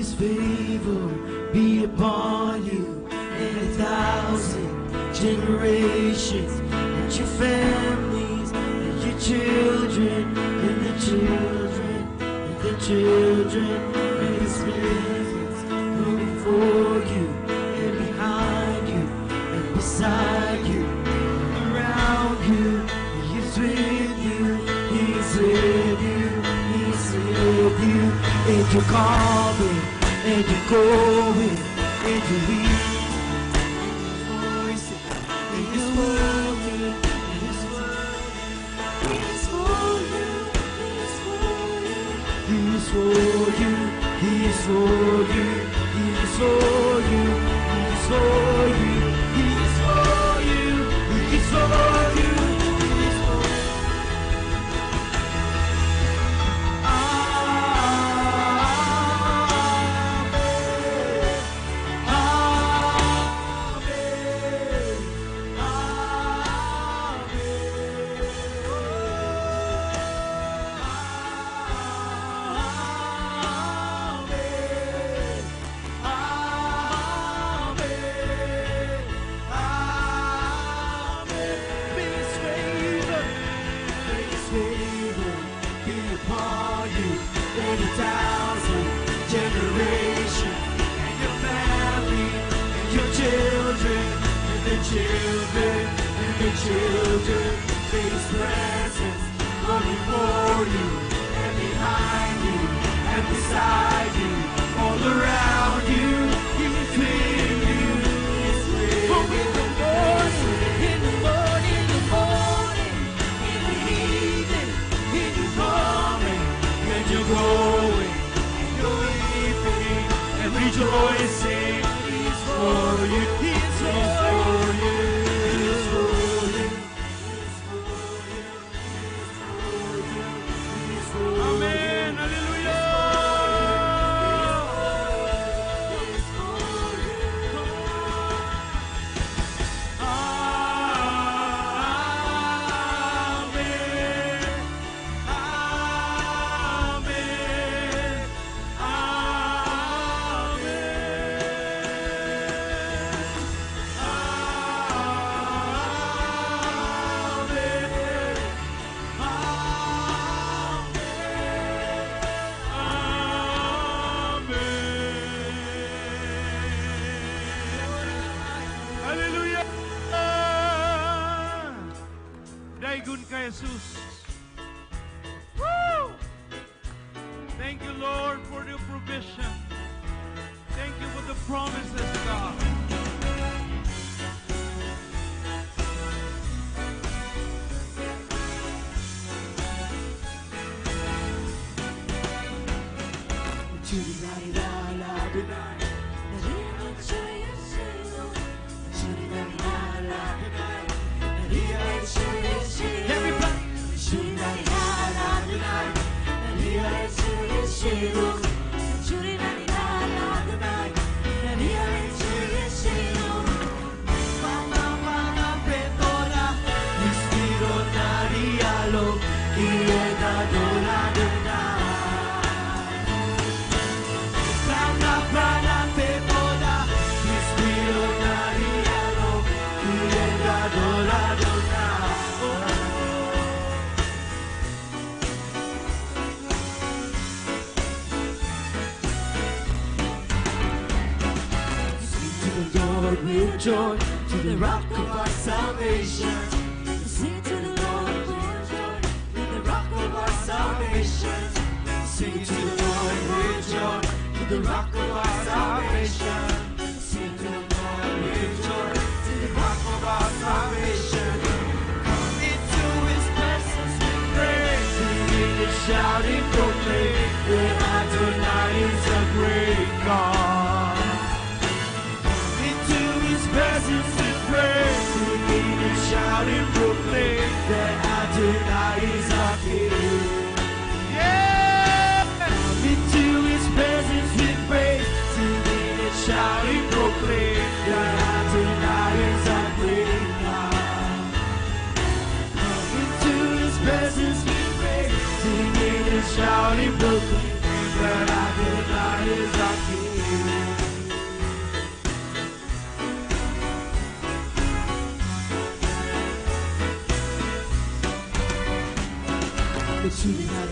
His favor be upon you and 1,000 generations, and your families, and your children, and the children, and the children. May His blessings go before you, and behind you, and beside you, and around you. He is with you, He is with you, He is with you. And you're coming, and you're going, and you're leaving, and you're voicing, and you're spoken, and you're spoken. He is for you, He is for you, He is for you, He is for you, He is for you, He is for you, He is for you, He is for you, He is for you. Children, may His presence go before you, and behind you, and beside you, all around you. He is with you, He is with you. In the morning, in the morning, in the morning, in the evening, in your coming, and you're going, and you're leaving, and rejoicing. He is for you, He is for you. Amen. Hallelujah. Daigun ka Jesus. Woo! Thank you, Lord, for the provision. Thank you for the promises, God. With joy to the rock of our salvation. Sing to the Lord with joy to the rock of our salvation. Sing to the Lord with joy to the rock of our salvation. Sing to the Lord with joy to the rock of our salvation. Come into His presence with praise, singing and shouting, proclaim that Adonai is a great God. Presence and praise, singing and shouting, proclaim that Adonai is our King. Yeah! Come into His presence with praise, singing and shouting, proclaim that Adonai is our great God. Come into His presence with praise, singing and shouting, proclaim that Adonai is our King. Hallelujah!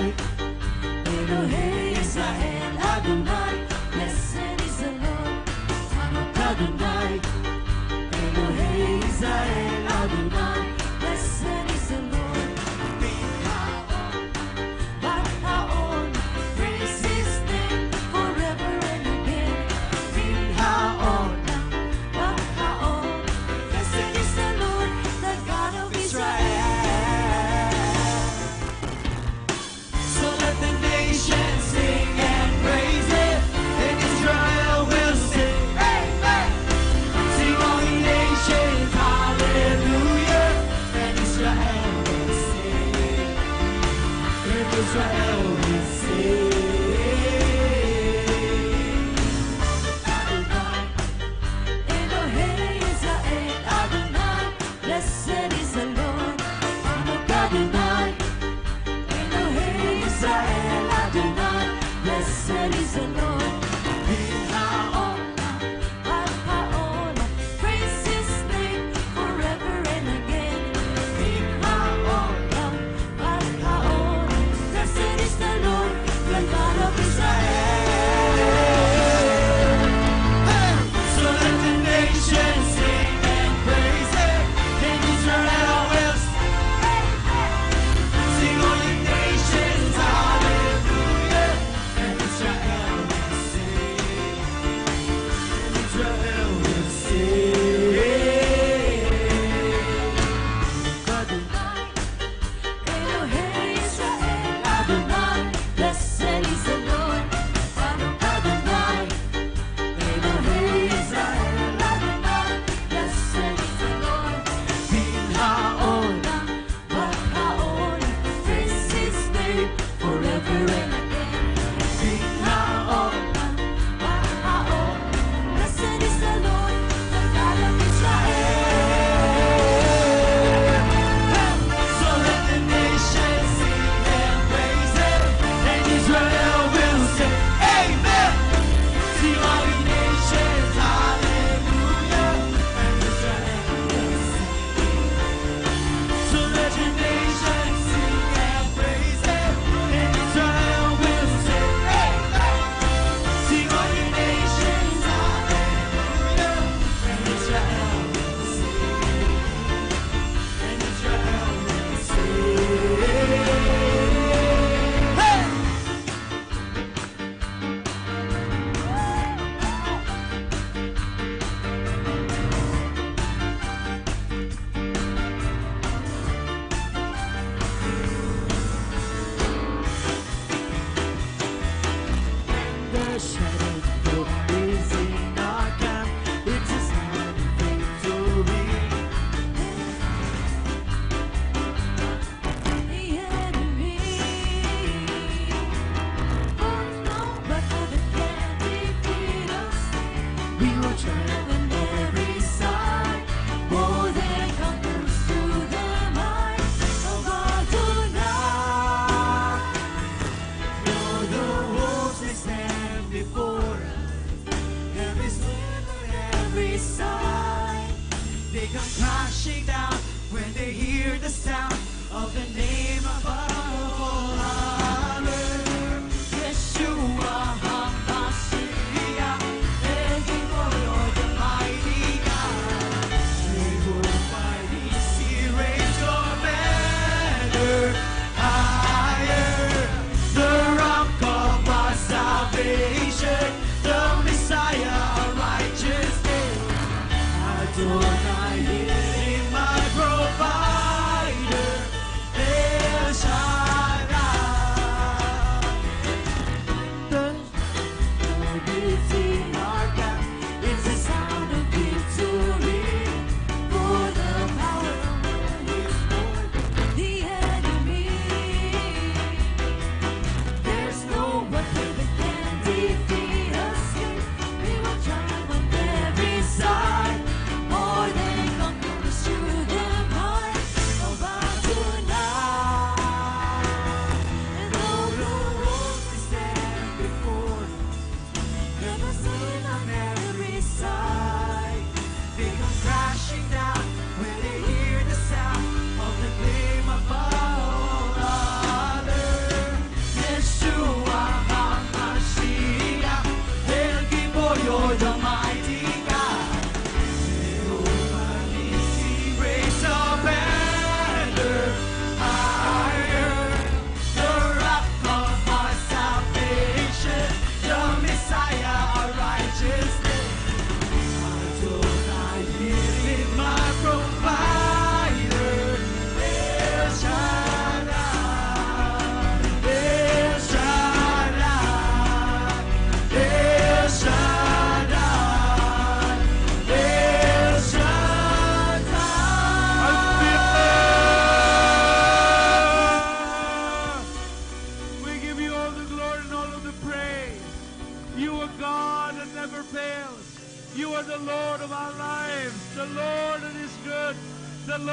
Adonai. Elohei Israel Adonai. Blessed is the Lord, Baruch Adonai. Elohei Israel Adonai. Blessed is the Lord. Bin-Haon, praise His name forever and again. Bin-Haon, blessed is the Lord, the God of Israel. So let the nations sing and praise Him.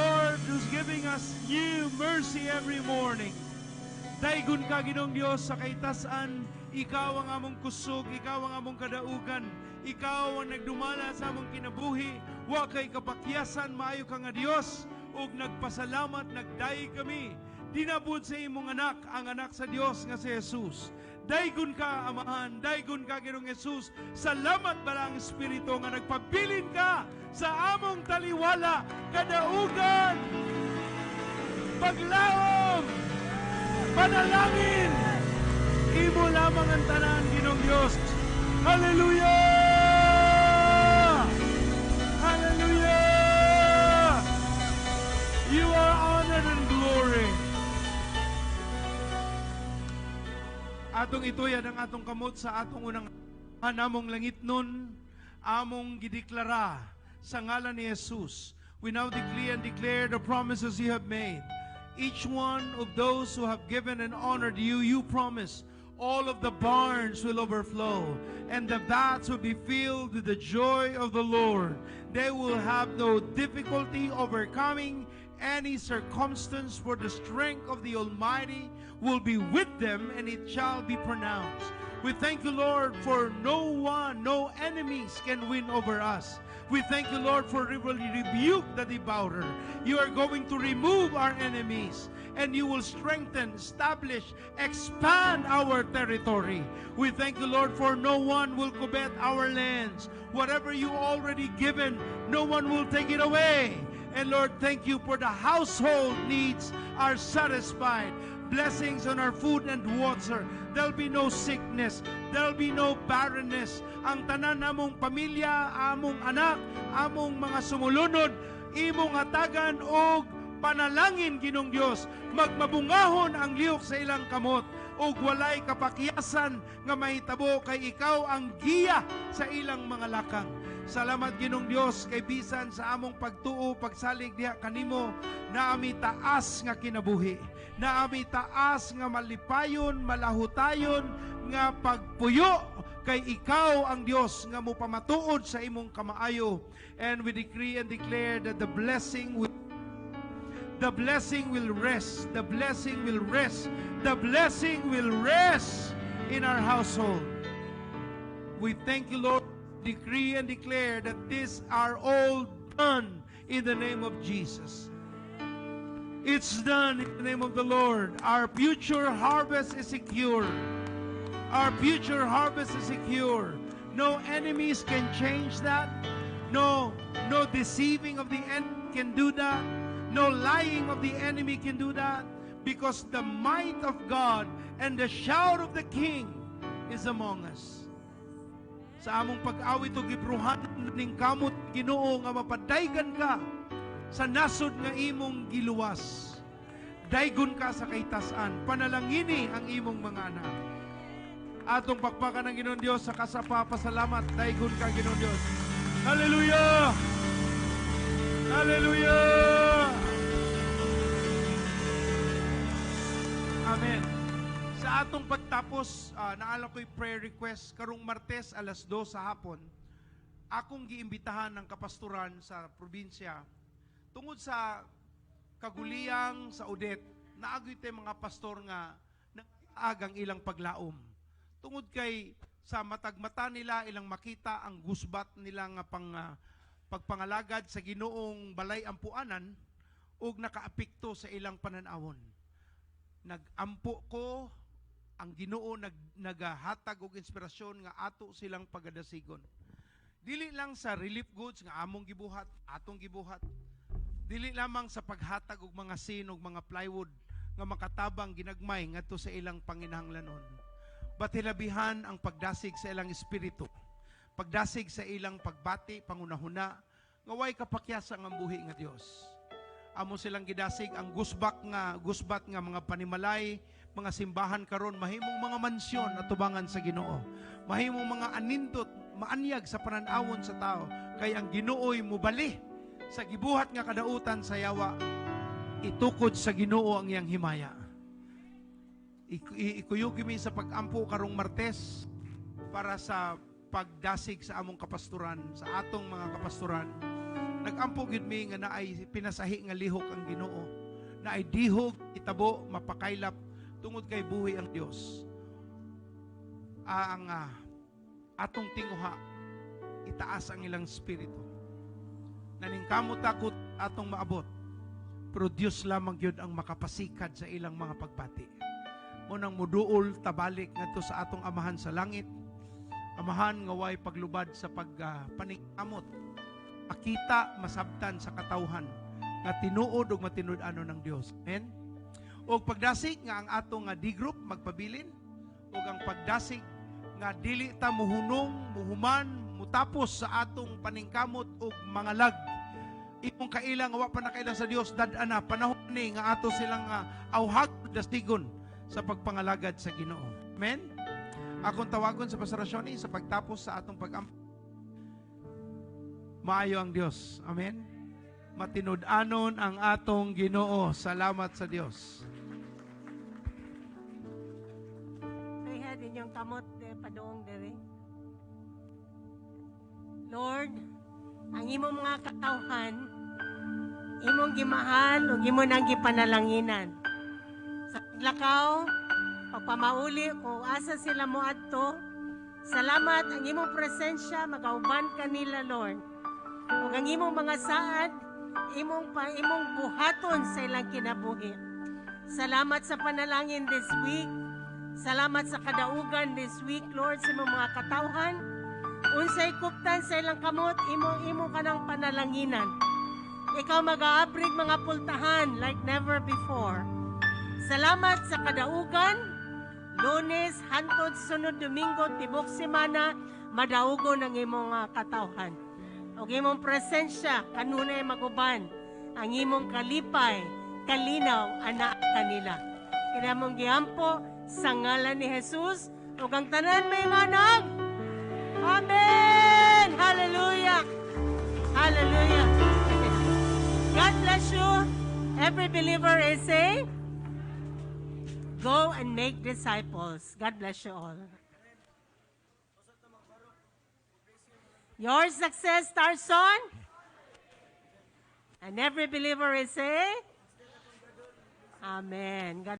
Lord who's giving us new mercy every morning. Daigon ka, Ginoong Dios, sa kaitasan. Ikaw ang among kusog, ikaw ang among kadaugan, ikaw ang nagdumala sa among kinabuhi. Wa kay kapakyasan, maayo ka nga Dios, ug nagpasalamat, nagdayi kami. Dinabud sa imong anak, ang anak sa Dios nga si Jesus. Daigon ka, Amahan, daigon ka, Ginoong Jesus. Salamat ba ang Espiritu nga nagpabilin ka sa among taliwala, kadaugan, paglaom, panalangin. Imo lamang ang tanan, Ginoong Diyos. Hallelujah! Hallelujah! You are honored and glory. Atong ito yan ang atong kamot sa atong unang anamong langit nun, among gideklara sa ngalan ni Jesus. We now decree and declare the promises you have made. Each one of those who have given and honored you, you promise all of the barns will overflow and the vats will be filled with the joy of the Lord. They will have no difficulty overcoming any circumstance, for the strength of the Almighty will be with them, and it shall be pronounced. We thank you, Lord, for no enemies can win over us. We thank you, Lord, for you will rebuke the devourer. You are going to remove our enemies, and you will strengthen, establish, expand our territory. We thank you, Lord, for no one will covet our lands. Whatever you already given, no one will take it away. And Lord, thank you for the household needs are satisfied. Blessings on our food and water. There'll be no sickness. There'll be no barrenness. Ang tanan namong pamilya, among anak, among mga sumulunod, imong hatagan og panalangin, Ginong Dios. Magmabungahon ang lihok sa ilang kamot og walay kapakyasan nga mahitabo kay ikaw ang giya sa ilang mga lakang. Salamat, Ginong Dios, kay bisan sa among pagtuo, pagsalig diha kanimo, na ami taas nga kinabuhi, na ami taas nga malipayon, malahutayon, nga pagpuyo, kay ikaw ang Dios nga mo pamatuod sa imong kamaayo. And we decree and declare that the blessing will rest, the blessing will rest, the blessing will rest in our household. We thank you, Lord. Decree and declare that these are all done in the name of Jesus. It's done in the name of the Lord. Our future harvest is secure. Our future harvest is secure. No enemies can change that. No deceiving of the enemy can do that. No lying of the enemy can do that. Because the might of God and the shout of the King is among us. Sa among pag-awit o gibruhan ning kamot, Ginoo, nga mapadaygan ka sa nasod nga imong giluwas. Daygon ka sa kaitasan. Panalangini ang imong mga anak. Atong pakpakan ng Ginoong Dios sa kasapapasalamat. Daygon ka, Ginoong Dios. Hallelujah! Hallelujah! Amen. Sa atong pagtapos, naala ko'y prayer request karong Martes alas 2 sa hapon. Akong giimbitahan ng kapastoran sa probinsya tungod sa kaguliyang sa Odette. Naagoy tayo mga pastor nga nag-agang ilang paglaom. Tungod kay sa matagmata nila ilang makita ang gusbat nila nga pagpangalagad sa Ginoong balay ampuanan ug nakaapekto sa ilang pananawon. Nagampo ko ang Ginoo nagahatag og inspirasyon nga ato silang pagadasigon. Dili lang sa relief goods nga among gibuhat, atong gibuhat. Dili lamang sa paghatag og mga sin og mga plywood nga makatabang ginagmay ngadto sa ilang panginahanglanon. But hilabihan ang pagdasig sa ilang espiritu. Pagdasig sa ilang pagbati, pangunahuna, nga way kapakyasan ang buhi nga Dios. Amo silang gidasig ang gusbat nga mga panimalay, mga simbahan karon mahimong mga mansyon at tubangan sa Ginoo. Mahimong mga anindot, maanyag sa pananawon sa tao, kay ang Ginoo'y mubali sa gibuhat nga kadautan sa yawa, itukod sa Ginoo ang iyang himaya. Ikuyog mi sa pag-ampo karong Martes para sa pagdasig sa among kapasturan, sa atong mga kapasturan. Nagampo gid mi nga naay pinasahi nga lihok ang Ginoo. Naay dihog itabo mapakaylap tungod kay buhi ang Dios. Ang atong tinguha itaas ang ilang spirito. Naningkamot takot atong maabot. Pero Dios lamang yun ang makapasikad sa ilang mga pagpati. Munang muduol tabalik ngadto sa atong amahan sa langit. Amahan nga way paglubad sa pagpaningkamot. Makita, masabtan sa katawhan nga tinuod ug matinud-ano ng Dios. Amen. Og pagdasig nga ang atong D-group magpabilin ug ang pagdasig nga dili ta muhunong, muhuman, mutapos sa atong paningkamot ug mangalag. Imong kailang wa pa nakailang sa Dios dad-ana panahon ni nga ato silang awhag dasigon sa pagpangalagad sa Ginoo. Amen. Akong tawagon sa pastorasyon sa pagtapos sa atong maayo ang Dios. Amen. Matinud-anon ang atong Ginoo. Salamat sa Dios. Kaya din yung kamot padoong dere. Lord, ang imong mga katawhan, imong gimahal ug imo nang gipanalanginan. Sa lakaw, pagpamauli kung asa sila moadto, salamat ang imong presensya magauban kanila, Lord. Ug ang imong mga saad, imong buhaton sa ilang kinabuhi. Salamat sa panalangin this week. Salamat sa kadaugan this week, Lord, sa imong mga katawhan. Unsay kuptan sa ilang kamot, imo kanang panalanginan. Ikaw mag-aabrig mga pultahan like never before. Salamat sa kadaugan. Lunes, hantod sunod Domingo, tibok semana, madaugo ng imong katawhan. O imong presensya, kanunay maguban, ang imong kalipay, kalinaw, anak kanila. Kinamong giampo, sa ngalan ni Jesus, o ang tanan may manag. Amen! Hallelujah! Hallelujah! God bless you. Every believer is saying, go and make disciples. God bless you all. Your success starts on. And every believer is saying, Amen. God